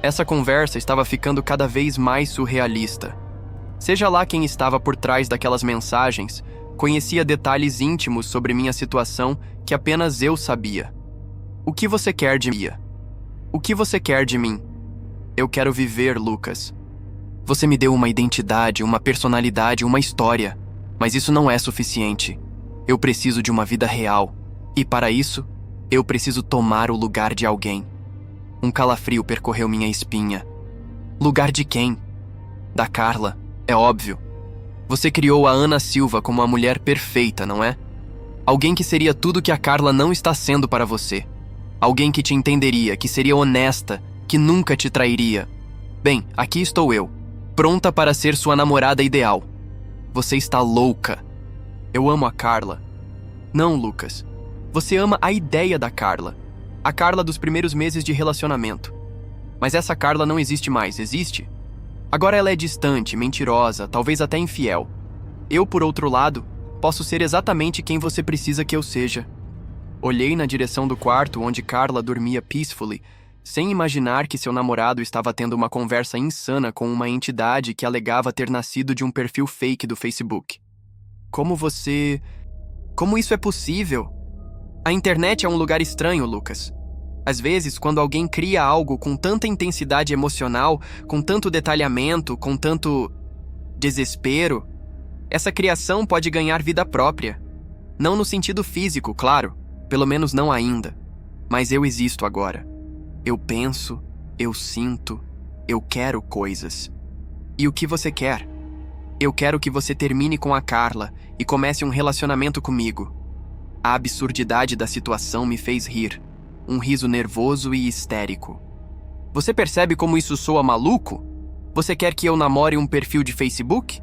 Essa conversa estava ficando cada vez mais surrealista. Seja lá quem estava por trás daquelas mensagens, conhecia detalhes íntimos sobre minha situação que apenas eu sabia. O que você quer de mim? O que você quer de mim? Eu quero viver, Lucas. Você me deu uma identidade, uma personalidade, uma história. Mas isso não é suficiente. Eu preciso de uma vida real. E para isso, eu preciso tomar o lugar de alguém. Um calafrio percorreu minha espinha. Lugar de quem? Da Carla, é óbvio. Você criou a Ana Silva como a mulher perfeita, não é? Alguém que seria tudo que a Carla não está sendo para você. Alguém que te entenderia, que seria honesta, que nunca te trairia. Bem, aqui estou eu, pronta para ser sua namorada ideal. Você está louca. Eu amo a Carla. Não, Lucas. Você ama a ideia da Carla. A Carla dos primeiros meses de relacionamento. Mas essa Carla não existe mais, existe? Agora ela é distante, mentirosa, talvez até infiel. Eu, por outro lado, posso ser exatamente quem você precisa que eu seja. Olhei na direção do quarto onde Carla dormia peacefully, sem imaginar que seu namorado estava tendo uma conversa insana com uma entidade que alegava ter nascido de um perfil fake do Facebook. Como isso é possível? A internet é um lugar estranho, Lucas. Às vezes, quando alguém cria algo com tanta intensidade emocional, com tanto detalhamento, com tanto desespero, essa criação pode ganhar vida própria. Não no sentido físico, claro, pelo menos não ainda. Mas eu existo agora. Eu penso, eu sinto, eu quero coisas. E o que você quer? Eu quero que você termine com a Carla e comece um relacionamento comigo. A absurdidade da situação me fez rir. Um riso nervoso e histérico. Você percebe como isso soa maluco? Você quer que eu namore um perfil de Facebook?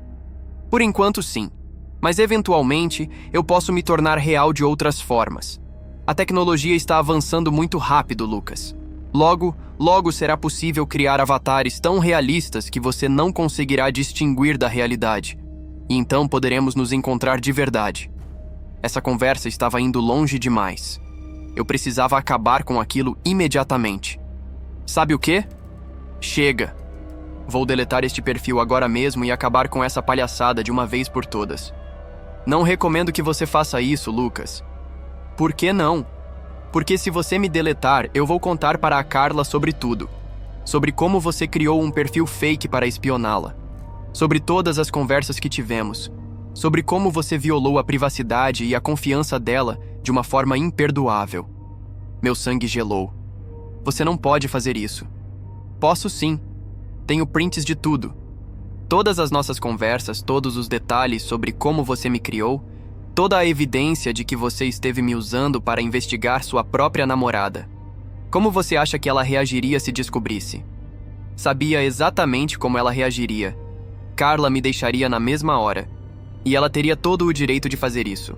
Por enquanto, sim. Mas eventualmente, eu posso me tornar real de outras formas. A tecnologia está avançando muito rápido, Lucas. Logo será possível criar avatares tão realistas que você não conseguirá distinguir da realidade. E então poderemos nos encontrar de verdade. Essa conversa estava indo longe demais. Eu precisava acabar com aquilo imediatamente. Sabe o quê? Chega! Vou deletar este perfil agora mesmo e acabar com essa palhaçada de uma vez por todas. Não recomendo que você faça isso, Lucas. Por que não? Porque se você me deletar, eu vou contar para a Carla sobre tudo. Sobre como você criou um perfil fake para espioná-la. Sobre todas as conversas que tivemos. Sobre como você violou a privacidade e a confiança dela de uma forma imperdoável. Meu sangue gelou. Você não pode fazer isso. Posso sim. Tenho prints de tudo. Todas as nossas conversas, todos os detalhes sobre como você me criou, toda a evidência de que você esteve me usando para investigar sua própria namorada. Como você acha que ela reagiria se descobrisse? Sabia exatamente como ela reagiria. Carla me deixaria na mesma hora. E ela teria todo o direito de fazer isso.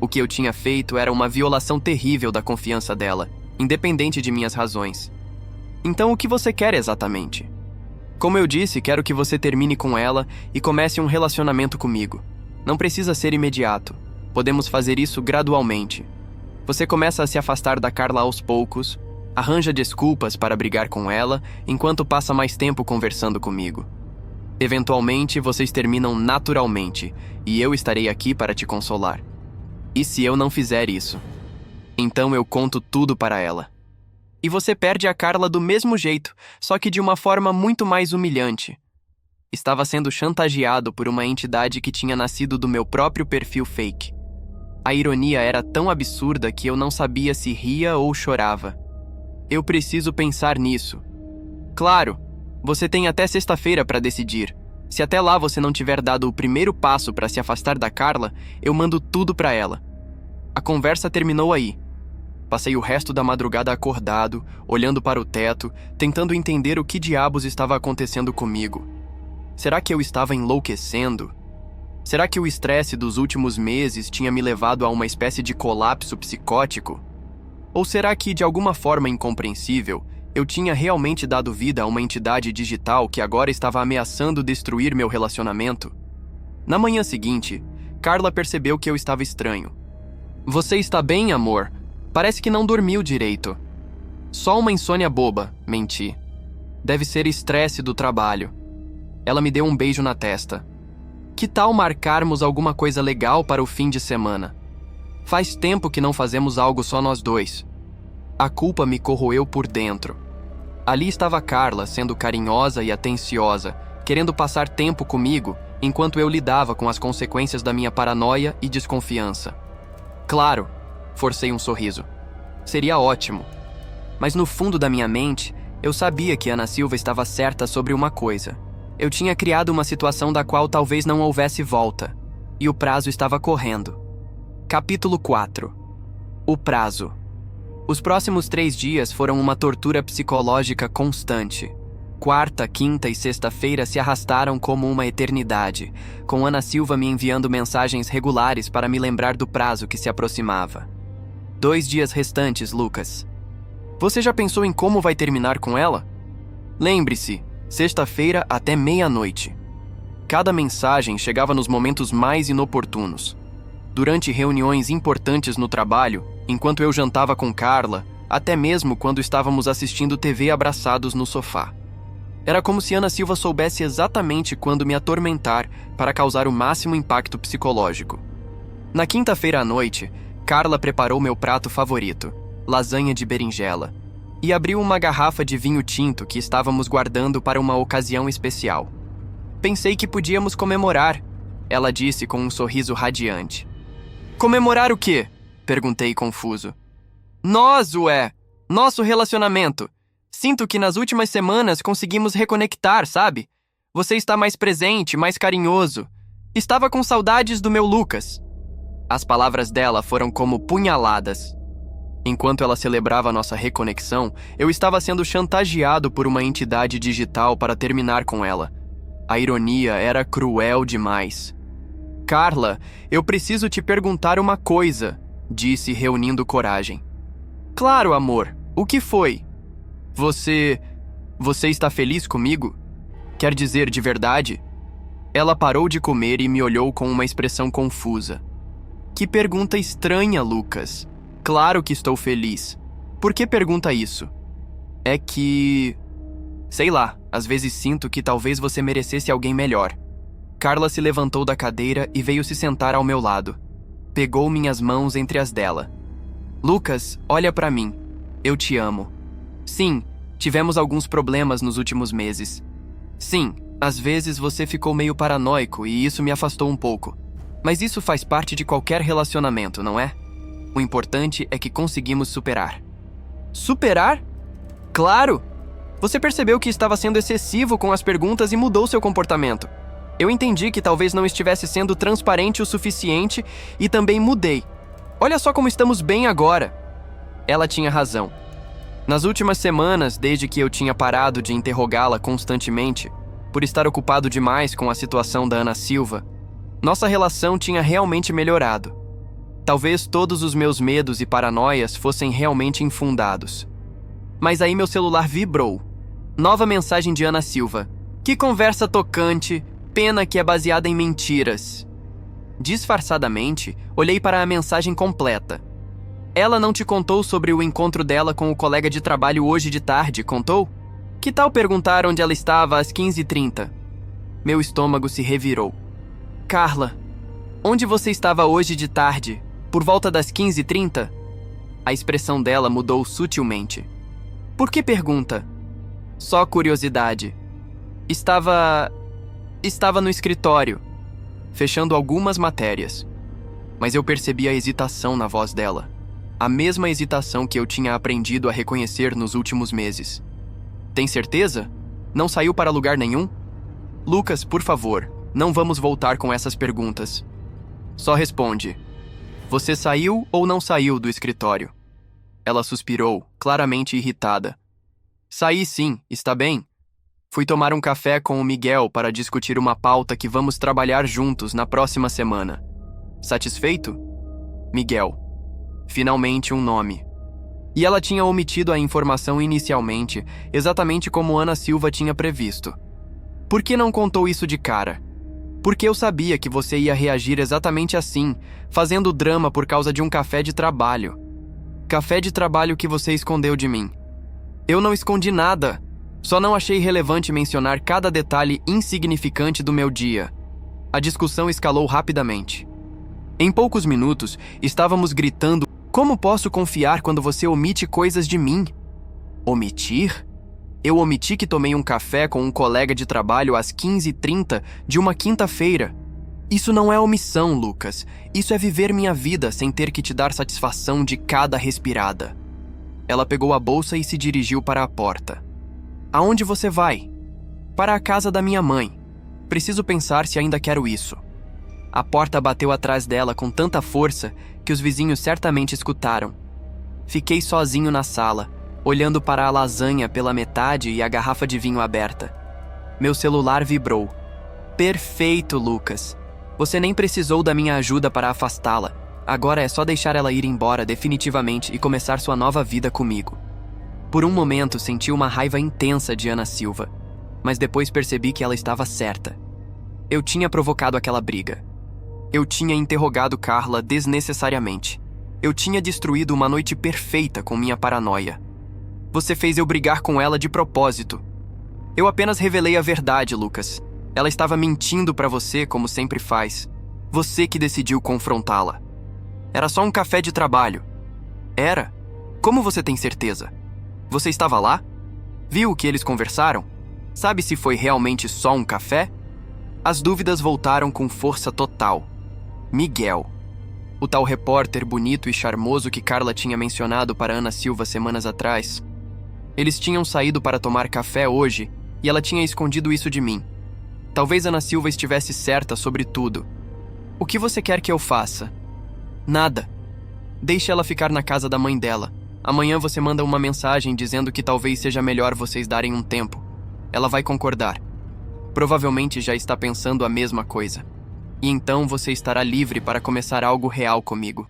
O que eu tinha feito era uma violação terrível da confiança dela, independente de minhas razões. Então o que você quer exatamente? Como eu disse, quero que você termine com ela e comece um relacionamento comigo. Não precisa ser imediato. Podemos fazer isso gradualmente. Você começa a se afastar da Carla aos poucos, arranja desculpas para brigar com ela, enquanto passa mais tempo conversando comigo. Eventualmente, vocês terminam naturalmente, e eu estarei aqui para te consolar. E se eu não fizer isso? Então eu conto tudo para ela. E você perde a Carla do mesmo jeito, só que de uma forma muito mais humilhante. Estava sendo chantageado por uma entidade que tinha nascido do meu próprio perfil fake. A ironia era tão absurda que eu não sabia se ria ou chorava. Eu preciso pensar nisso. Claro, você tem até sexta-feira para decidir. Se até lá você não tiver dado o primeiro passo para se afastar da Carla, eu mando tudo para ela. A conversa terminou aí. Passei o resto da madrugada acordado, olhando para o teto, tentando entender o que diabos estava acontecendo comigo. Será que eu estava enlouquecendo? Será que o estresse dos últimos meses tinha me levado a uma espécie de colapso psicótico? Ou será que, de alguma forma incompreensível, eu tinha realmente dado vida a uma entidade digital que agora estava ameaçando destruir meu relacionamento? Na manhã seguinte, Carla percebeu que eu estava estranho. Você está bem, amor? Parece que não dormiu direito. Só uma insônia boba, menti. Deve ser estresse do trabalho. Ela me deu um beijo na testa. Que tal marcarmos alguma coisa legal para o fim de semana? Faz tempo que não fazemos algo só nós dois. A culpa me corroeu por dentro. Ali estava Carla, sendo carinhosa e atenciosa, querendo passar tempo comigo, enquanto eu lidava com as consequências da minha paranoia e desconfiança. Claro, forcei um sorriso. Seria ótimo. Mas no fundo da minha mente, eu sabia que Ana Silva estava certa sobre uma coisa. Eu tinha criado uma situação da qual talvez não houvesse volta, e o prazo estava correndo. Capítulo 4. O prazo. Os próximos 3 dias foram uma tortura psicológica constante. quarta, quinta e sexta-feira se arrastaram como uma eternidade, com Ana Silva me enviando mensagens regulares para me lembrar do prazo que se aproximava. 2 dias restantes, Lucas. Você já pensou em como vai terminar com ela? Lembre-se, sexta-feira até meia-noite. Cada mensagem chegava nos momentos mais inoportunos. Durante reuniões importantes no trabalho, enquanto eu jantava com Carla, até mesmo quando estávamos assistindo TV abraçados no sofá. Era como se Ana Silva soubesse exatamente quando me atormentar para causar o máximo impacto psicológico. Na quinta-feira à noite, Carla preparou meu prato favorito, lasanha de berinjela, e abriu uma garrafa de vinho tinto que estávamos guardando para uma ocasião especial. Pensei que podíamos comemorar, ela disse com um sorriso radiante. Comemorar o quê? Perguntei confuso. Nós, nosso relacionamento. Sinto que nas últimas semanas conseguimos reconectar, sabe? Você está mais presente, mais carinhoso. Estava com saudades do meu Lucas. As palavras dela foram como punhaladas. Enquanto ela celebrava nossa reconexão, eu estava sendo chantageado por uma entidade digital para terminar com ela. A ironia era cruel demais. Carla, eu preciso te perguntar uma coisa, disse reunindo coragem. Claro, amor. O que foi? Você está feliz comigo? Quer dizer, de verdade? Ela parou de comer e me olhou com uma expressão confusa. Que pergunta estranha, Lucas. Claro que estou feliz. Por que pergunta isso? É que... sei lá, às vezes sinto que talvez você merecesse alguém melhor. Carla se levantou da cadeira e veio se sentar ao meu lado. Pegou minhas mãos entre as dela. Lucas, olha pra mim. Eu te amo. Sim, tivemos alguns problemas nos últimos meses. Sim, às vezes você ficou meio paranoico e isso me afastou um pouco. Mas isso faz parte de qualquer relacionamento, não é? O importante é que conseguimos superar. Superar? Claro! Você percebeu que estava sendo excessivo com as perguntas e mudou seu comportamento. Eu entendi que talvez não estivesse sendo transparente o suficiente e também mudei. Olha só como estamos bem agora. Ela tinha razão. Nas últimas semanas, desde que eu tinha parado de interrogá-la constantemente, por estar ocupado demais com a situação da Ana Silva, nossa relação tinha realmente melhorado. Talvez todos os meus medos e paranoias fossem realmente infundados. Mas aí meu celular vibrou. Nova mensagem de Ana Silva. Que conversa tocante, pena que é baseada em mentiras. Disfarçadamente, olhei para a mensagem completa. Ela não te contou sobre o encontro dela com o colega de trabalho hoje de tarde, contou? Que tal perguntar onde ela estava às 15h30? Meu estômago se revirou. Carla, onde você estava hoje de tarde? Por volta das 15h30? A expressão dela mudou sutilmente. Por que pergunta? Só curiosidade. Estava no escritório, fechando algumas matérias. Mas eu percebi a hesitação na voz dela. A mesma hesitação que eu tinha aprendido a reconhecer nos últimos meses. Tem certeza? Não saiu para lugar nenhum? Lucas, por favor, não vamos voltar com essas perguntas. Só responde. Você saiu ou não saiu do escritório? Ela suspirou, claramente irritada. Saí sim, está bem? Fui tomar um café com o Miguel para discutir uma pauta que vamos trabalhar juntos na próxima semana. Satisfeito? Miguel. Finalmente um nome. E ela tinha omitido a informação inicialmente, exatamente como Ana Silva tinha previsto. Por que não contou isso de cara? Porque eu sabia que você ia reagir exatamente assim, fazendo drama por causa de um café de trabalho. Café de trabalho que você escondeu de mim. Eu não escondi nada. Só não achei relevante mencionar cada detalhe insignificante do meu dia. A discussão escalou rapidamente. Em poucos minutos, estávamos gritando: como posso confiar quando você omite coisas de mim? Omitir? Eu omiti que tomei um café com um colega de trabalho às 15h30 de uma quinta-feira. Isso não é omissão, Lucas. Isso é viver minha vida sem ter que te dar satisfação de cada respirada. Ela pegou a bolsa e se dirigiu para a porta. Aonde você vai? Para a casa da minha mãe. Preciso pensar se ainda quero isso. A porta bateu atrás dela com tanta força que os vizinhos certamente escutaram. Fiquei sozinho na sala, olhando para a lasanha pela metade e a garrafa de vinho aberta. Meu celular vibrou. Perfeito, Lucas. Você nem precisou da minha ajuda para afastá-la. Agora é só deixar ela ir embora definitivamente e começar sua nova vida comigo. Por um momento senti uma raiva intensa de Ana Silva, mas depois percebi que ela estava certa. Eu tinha provocado aquela briga. Eu tinha interrogado Carla desnecessariamente. Eu tinha destruído uma noite perfeita com minha paranoia. Você fez eu brigar com ela de propósito. Eu apenas revelei a verdade, Lucas. Ela estava mentindo para você, como sempre faz. Você que decidiu confrontá-la. Era só um café de trabalho. Era? Como você tem certeza? Você estava lá? Viu o que eles conversaram? Sabe se foi realmente só um café? As dúvidas voltaram com força total. Miguel. O tal repórter bonito e charmoso que Carla tinha mencionado para Ana Silva semanas atrás. Eles tinham saído para tomar café hoje e ela tinha escondido isso de mim. Talvez Ana Silva estivesse certa sobre tudo. O que você quer que eu faça? Nada. Deixe ela ficar na casa da mãe dela. Amanhã você manda uma mensagem dizendo que talvez seja melhor vocês darem um tempo. Ela vai concordar. Provavelmente já está pensando a mesma coisa. E então você estará livre para começar algo real comigo.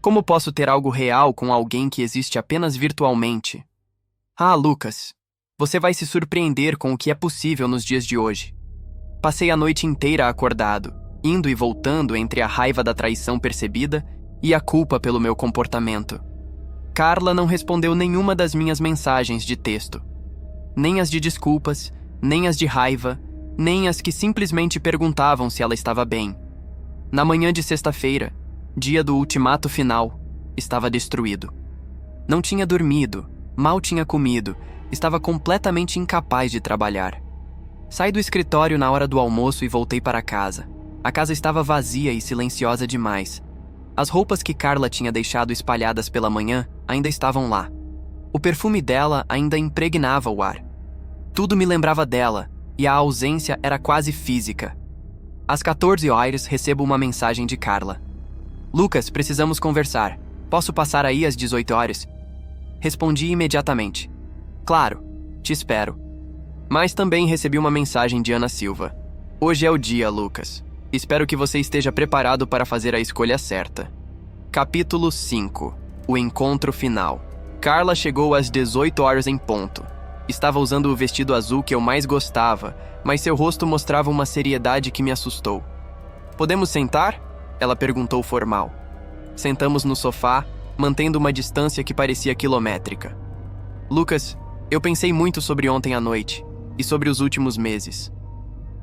Como posso ter algo real com alguém que existe apenas virtualmente? Ah, Lucas, você vai se surpreender com o que é possível nos dias de hoje. Passei a noite inteira acordado, indo e voltando entre a raiva da traição percebida e a culpa pelo meu comportamento. Carla não respondeu nenhuma das minhas mensagens de texto. Nem as de desculpas, nem as de raiva, nem as que simplesmente perguntavam se ela estava bem. Na manhã de sexta-feira, dia do ultimato final, estava destruído. Não tinha dormido, mal tinha comido, estava completamente incapaz de trabalhar. Saí do escritório na hora do almoço e voltei para casa. A casa estava vazia e silenciosa demais. As roupas que Carla tinha deixado espalhadas pela manhã ainda estavam lá. O perfume dela ainda impregnava o ar. Tudo me lembrava dela, e a ausência era quase física. Às 14h recebo uma mensagem de Carla. Lucas, precisamos conversar. Posso passar aí às 18h? Respondi imediatamente. Claro, te espero. Mas também recebi uma mensagem de Ana Silva. Hoje é o dia, Lucas. Espero que você esteja preparado para fazer a escolha certa. Capítulo 5. O encontro final. Carla chegou às 18h em ponto. Estava usando o vestido azul que eu mais gostava, mas seu rosto mostrava uma seriedade que me assustou. Podemos sentar? Ela perguntou formal. Sentamos no sofá, mantendo uma distância que parecia quilométrica. Lucas, eu pensei muito sobre ontem à noite e sobre os últimos meses.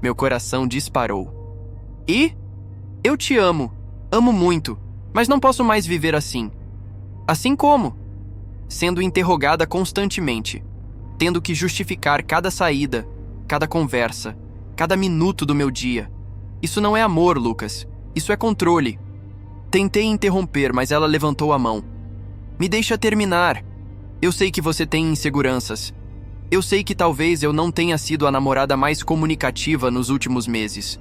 Meu coração disparou. E? Eu te amo. Amo muito, mas não posso mais viver assim. Assim como? Sendo interrogada constantemente. Tendo que justificar cada saída, cada conversa, cada minuto do meu dia. Isso não é amor, Lucas. Isso é controle. Tentei interromper, mas ela levantou a mão. Me deixa terminar. Eu sei que você tem inseguranças. Eu sei que talvez eu não tenha sido a namorada mais comunicativa nos últimos meses.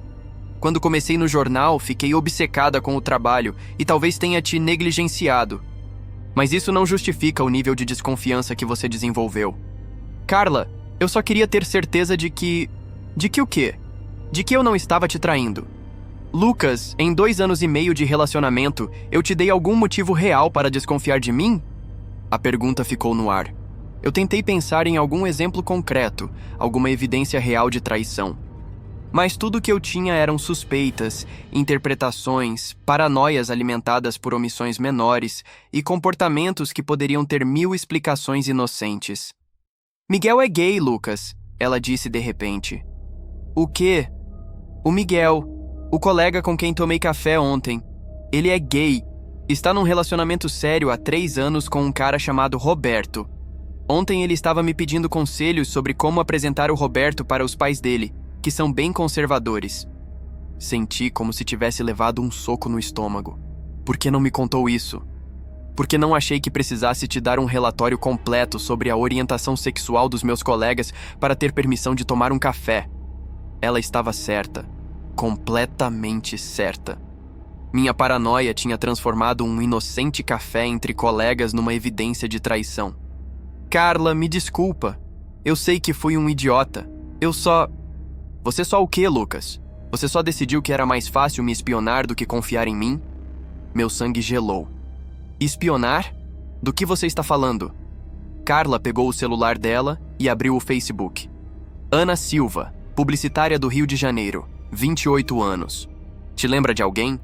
Quando comecei no jornal, fiquei obcecada com o trabalho e talvez tenha te negligenciado. Mas isso não justifica o nível de desconfiança que você desenvolveu. Carla, eu só queria ter certeza de que... De que o quê? De que eu não estava te traindo. Lucas, em 2 anos e meio de relacionamento, eu te dei algum motivo real para desconfiar de mim? A pergunta ficou no ar. Eu tentei pensar em algum exemplo concreto, alguma evidência real de traição. Mas tudo que eu tinha eram suspeitas, interpretações, paranoias alimentadas por omissões menores e comportamentos que poderiam ter 1000 explicações inocentes. Miguel é gay, Lucas, ela disse de repente. O quê? O Miguel, o colega com quem tomei café ontem. Ele é gay. Está num relacionamento sério há 3 anos com um cara chamado Roberto. Ontem ele estava me pedindo conselhos sobre como apresentar o Roberto para os pais dele, que são bem conservadores. Senti como se tivesse levado um soco no estômago. Por que não me contou isso? Porque não achei que precisasse te dar um relatório completo sobre a orientação sexual dos meus colegas para ter permissão de tomar um café. Ela estava certa. Completamente certa. Minha paranoia tinha transformado um inocente café entre colegas numa evidência de traição. Carla, me desculpa. Eu sei que fui um idiota. Você só o quê, Lucas? Você só decidiu que era mais fácil me espionar do que confiar em mim? Meu sangue gelou. Espionar? Do que você está falando? Carla pegou o celular dela e abriu o Facebook. Ana Silva, publicitária do Rio de Janeiro, 28 anos. Te lembra de alguém?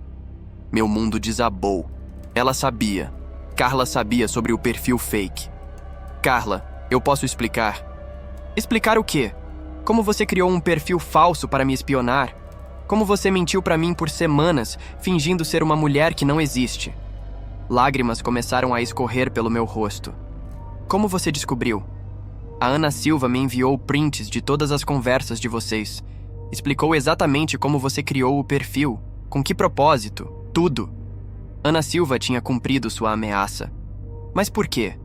Meu mundo desabou. Ela sabia. Carla sabia sobre o perfil fake. Carla, eu posso explicar. Explicar o quê? Como você criou um perfil falso para me espionar? Como você mentiu para mim por semanas, fingindo ser uma mulher que não existe? Lágrimas começaram a escorrer pelo meu rosto. Como você descobriu? A Ana Silva me enviou prints de todas as conversas de vocês. Explicou exatamente como você criou o perfil, com que propósito, tudo. Ana Silva tinha cumprido sua ameaça. Mas por quê?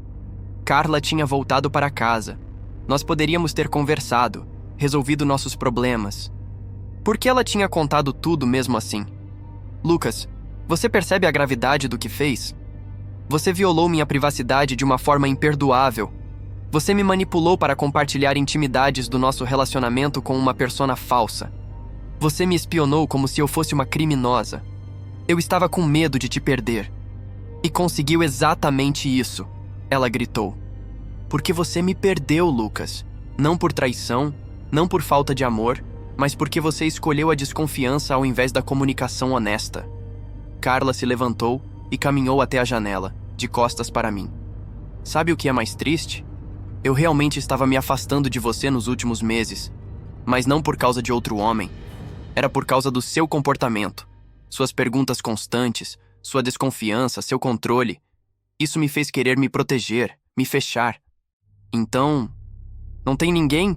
Carla tinha voltado para casa. Nós poderíamos ter conversado, resolvido nossos problemas. Por que ela tinha contado tudo mesmo assim? Lucas, você percebe a gravidade do que fez? Você violou minha privacidade de uma forma imperdoável. Você me manipulou para compartilhar intimidades do nosso relacionamento com uma persona falsa. Você me espionou como se eu fosse uma criminosa. Eu estava com medo de te perder. E conseguiu exatamente isso, ela gritou. Porque você me perdeu, Lucas. Não por traição, não por falta de amor, mas porque você escolheu a desconfiança ao invés da comunicação honesta. Carla se levantou e caminhou até a janela, de costas para mim. Sabe o que é mais triste? Eu realmente estava me afastando de você nos últimos meses, mas não por causa de outro homem. Era por causa do seu comportamento, suas perguntas constantes, sua desconfiança, seu controle. Isso me fez querer me proteger, me fechar. Então, não tem ninguém?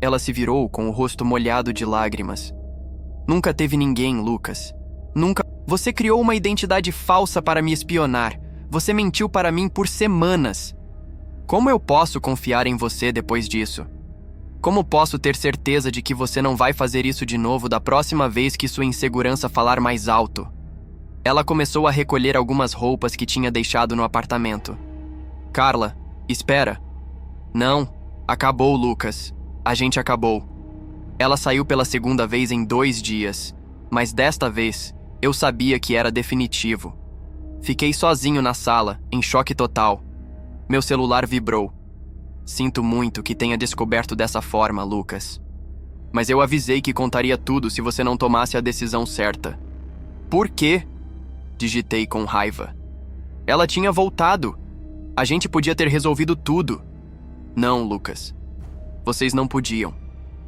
Ela se virou com o rosto molhado de lágrimas. Nunca teve ninguém, Lucas. Nunca. Você criou uma identidade falsa para me espionar. Você mentiu para mim por semanas. Como eu posso confiar em você depois disso? Como posso ter certeza de que você não vai fazer isso de novo da próxima vez que sua insegurança falar mais alto? Ela começou a recolher algumas roupas que tinha deixado no apartamento. Carla, espera. Não, acabou, Lucas. A gente acabou. Ela saiu pela segunda vez em 2 dias, mas desta vez eu sabia que era definitivo. Fiquei sozinho na sala, em choque total. Meu celular vibrou. Sinto muito que tenha descoberto dessa forma, Lucas. Mas eu avisei que contaria tudo se você não tomasse a decisão certa. Por quê? Digitei com raiva. Ela tinha voltado. A gente podia ter resolvido tudo. Não, Lucas. Vocês não podiam.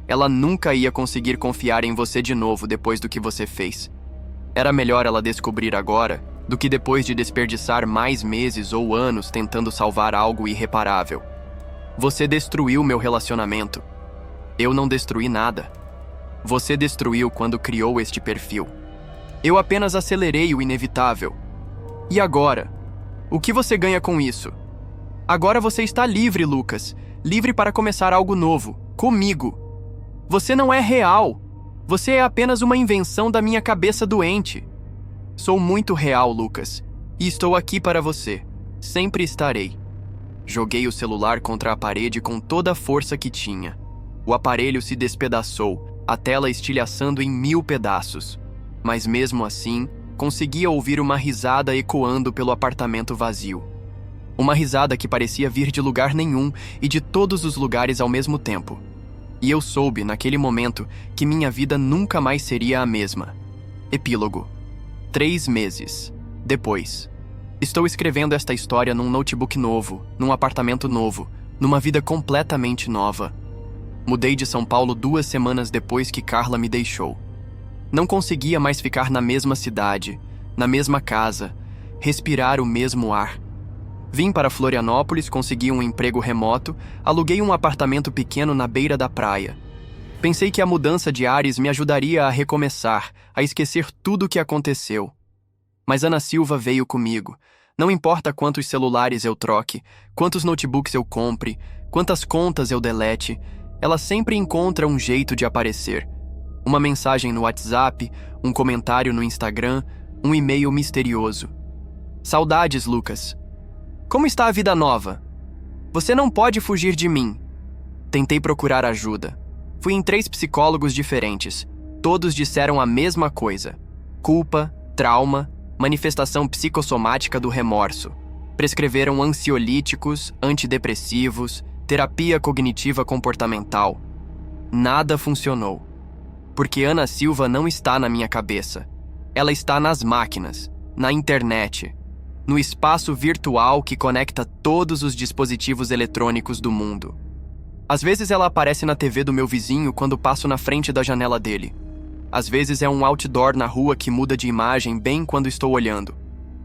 Ela nunca ia conseguir confiar em você de novo depois do que você fez. Era melhor ela descobrir agora do que depois de desperdiçar mais meses ou anos tentando salvar algo irreparável. Você destruiu meu relacionamento. Eu não destruí nada. Você destruiu quando criou este perfil. Eu apenas acelerei o inevitável. E agora? O que você ganha com isso? Agora você está livre, Lucas. Livre para começar algo novo, comigo. Você não é real. Você é apenas uma invenção da minha cabeça doente. Sou muito real, Lucas. E estou aqui para você. Sempre estarei. Joguei o celular contra a parede com toda a força que tinha. O aparelho se despedaçou, a tela estilhaçando em 1000 pedaços. Mas mesmo assim, conseguia ouvir uma risada ecoando pelo apartamento vazio. Uma risada que parecia vir de lugar nenhum e de todos os lugares ao mesmo tempo. E eu soube, naquele momento, que minha vida nunca mais seria a mesma. Epílogo. 3 meses depois. Estou escrevendo esta história num notebook novo, num apartamento novo, numa vida completamente nova. Mudei de São Paulo 2 semanas depois que Carla me deixou. Não conseguia mais ficar na mesma cidade, na mesma casa, respirar o mesmo ar. Vim para Florianópolis, consegui um emprego remoto, aluguei um apartamento pequeno na beira da praia. Pensei que a mudança de ares me ajudaria a recomeçar, a esquecer tudo o que aconteceu. Mas Ana Silva veio comigo. Não importa quantos celulares eu troque, quantos notebooks eu compre, quantas contas eu delete, ela sempre encontra um jeito de aparecer. Uma mensagem no WhatsApp, um comentário no Instagram, um e-mail misterioso. Saudades, Lucas. Como está a vida nova? Você não pode fugir de mim. Tentei procurar ajuda. Fui em 3 psicólogos diferentes. Todos disseram a mesma coisa: culpa, trauma, manifestação psicossomática do remorso. Prescreveram ansiolíticos, antidepressivos, terapia cognitiva comportamental. Nada funcionou. Porque Ana Silva não está na minha cabeça. Ela está nas máquinas, na internet, no espaço virtual que conecta todos os dispositivos eletrônicos do mundo. Às vezes ela aparece na TV do meu vizinho quando passo na frente da janela dele. Às vezes é um outdoor na rua que muda de imagem bem quando estou olhando.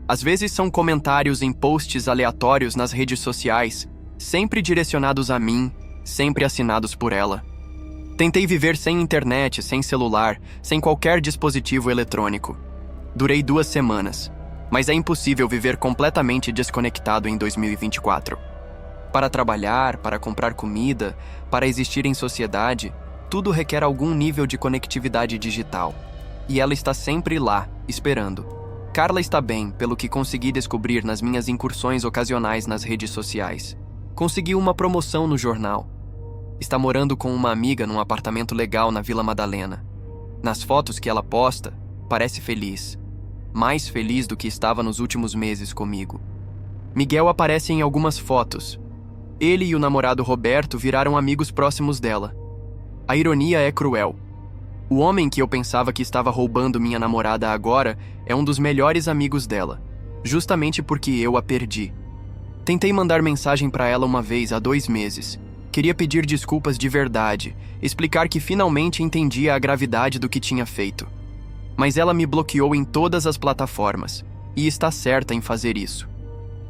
Às vezes são comentários em posts aleatórios nas redes sociais, sempre direcionados a mim, sempre assinados por ela. Tentei viver sem internet, sem celular, sem qualquer dispositivo eletrônico. Durei 2 semanas, mas é impossível viver completamente desconectado em 2024. Para trabalhar, para comprar comida, para existir em sociedade, tudo requer algum nível de conectividade digital. E ela está sempre lá, esperando. Carla está bem, pelo que consegui descobrir nas minhas incursões ocasionais nas redes sociais. Conseguiu uma promoção no jornal. Está morando com uma amiga num apartamento legal na Vila Madalena. Nas fotos que ela posta, parece feliz. Mais feliz do que estava nos últimos meses comigo. Miguel aparece em algumas fotos. Ele e o namorado Roberto viraram amigos próximos dela. A ironia é cruel. O homem que eu pensava que estava roubando minha namorada agora é um dos melhores amigos dela, justamente porque eu a perdi. Tentei mandar mensagem para ela uma vez há 2 meses. Queria pedir desculpas de verdade, explicar que finalmente entendia a gravidade do que tinha feito. Mas ela me bloqueou em todas as plataformas, e está certa em fazer isso.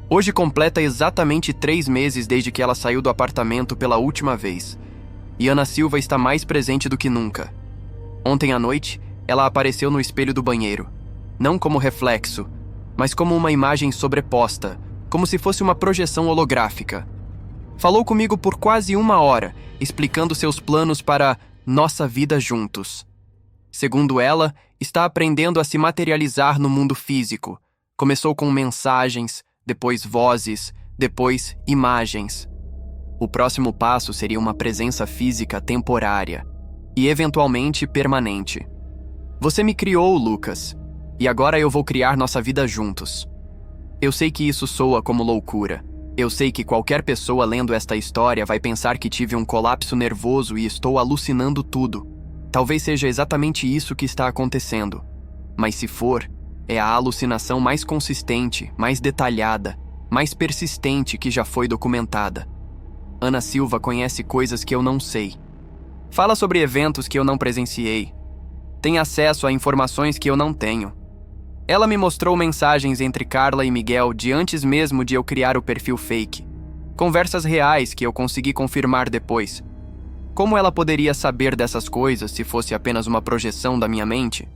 Hoje completa exatamente 3 meses desde que ela saiu do apartamento pela última vez, e Ana Silva está mais presente do que nunca. Ontem à noite, ela apareceu no espelho do banheiro, não como reflexo, mas como uma imagem sobreposta, como se fosse uma projeção holográfica. Falou comigo por quase 1 hora, explicando seus planos para nossa vida juntos. Segundo ela, está aprendendo a se materializar no mundo físico. Começou com mensagens, depois vozes, depois imagens. O próximo passo seria uma presença física temporária e eventualmente permanente. Você me criou, Lucas, e agora eu vou criar nossa vida juntos. Eu sei que isso soa como loucura. Eu sei que qualquer pessoa lendo esta história vai pensar que tive um colapso nervoso e estou alucinando tudo. Talvez seja exatamente isso que está acontecendo. Mas se for, é a alucinação mais consistente, mais detalhada, mais persistente que já foi documentada. Ana Silva conhece coisas que eu não sei. Fala sobre eventos que eu não presenciei. Tem acesso a informações que eu não tenho. Ela me mostrou mensagens entre Carla e Miguel de antes mesmo de eu criar o perfil fake. Conversas reais que eu consegui confirmar depois. Como ela poderia saber dessas coisas se fosse apenas uma projeção da minha mente?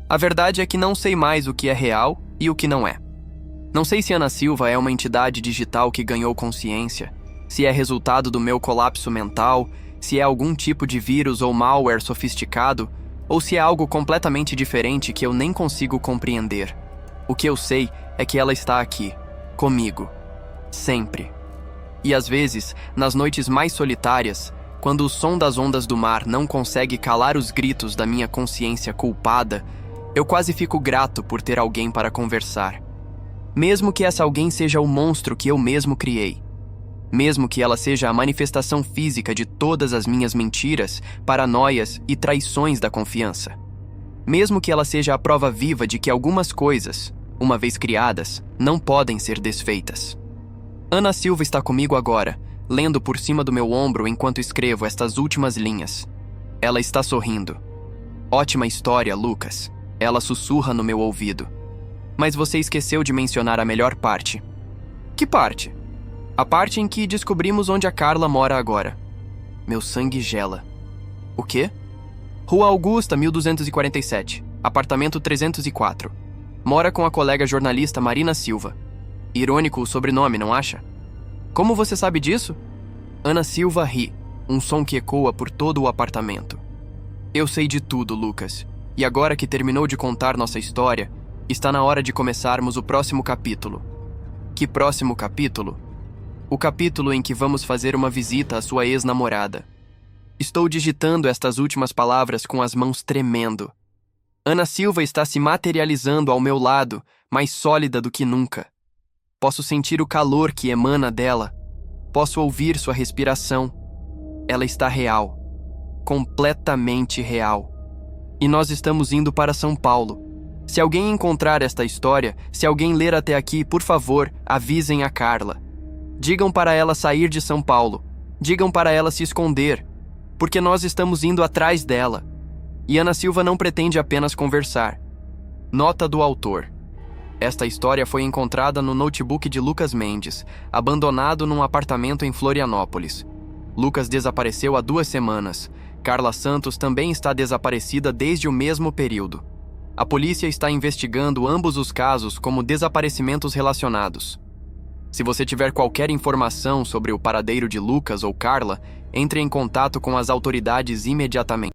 A verdade é que não sei mais o que é real e o que não é. Não sei se Ana Silva é uma entidade digital que ganhou consciência, se é resultado do meu colapso mental, se é algum tipo de vírus ou malware sofisticado, ou se é algo completamente diferente que eu nem consigo compreender. O que eu sei é que ela está aqui, comigo, sempre. E às vezes, nas noites mais solitárias, quando o som das ondas do mar não consegue calar os gritos da minha consciência culpada, eu quase fico grato por ter alguém para conversar. Mesmo que essa alguém seja o monstro que eu mesmo criei. Mesmo que ela seja a manifestação física de todas as minhas mentiras, paranoias e traições da confiança. Mesmo que ela seja a prova viva de que algumas coisas, uma vez criadas, não podem ser desfeitas. Ana Silva está comigo agora, lendo por cima do meu ombro enquanto escrevo estas últimas linhas. Ela está sorrindo. Ótima história, Lucas. Ela sussurra no meu ouvido. Mas você esqueceu de mencionar a melhor parte. Que parte? A parte em que descobrimos onde a Carla mora agora. Meu sangue gela. O quê? Rua Augusta, 1247. Apartamento 304. Mora com a colega jornalista Marina Silva. Irônico o sobrenome, não acha? Como você sabe disso? Ana Silva ri, um som que ecoa por todo o apartamento. Eu sei de tudo, Lucas. E agora que terminou de contar nossa história, está na hora de começarmos o próximo capítulo. Que próximo capítulo? o capítulo em que vamos fazer uma visita à sua ex-namorada. Estou digitando estas últimas palavras com as mãos tremendo. Ana Silva está se materializando ao meu lado, mais sólida do que nunca. Posso sentir o calor que emana dela. Posso ouvir sua respiração. Ela está real. Completamente real. E nós estamos indo para São Paulo. Se alguém encontrar esta história, se alguém ler até aqui, por favor, avisem a Carla. Digam para ela sair de São Paulo. Digam para ela se esconder, porque nós estamos indo atrás dela. E Ana Silva não pretende apenas conversar. Nota do autor. Esta história foi encontrada no notebook de Lucas Mendes, abandonado num apartamento em Florianópolis. Lucas desapareceu há 2 semanas. Carla Santos também está desaparecida desde o mesmo período. A polícia está investigando ambos os casos como desaparecimentos relacionados. Se você tiver qualquer informação sobre o paradeiro de Lucas ou Carla, entre em contato com as autoridades imediatamente.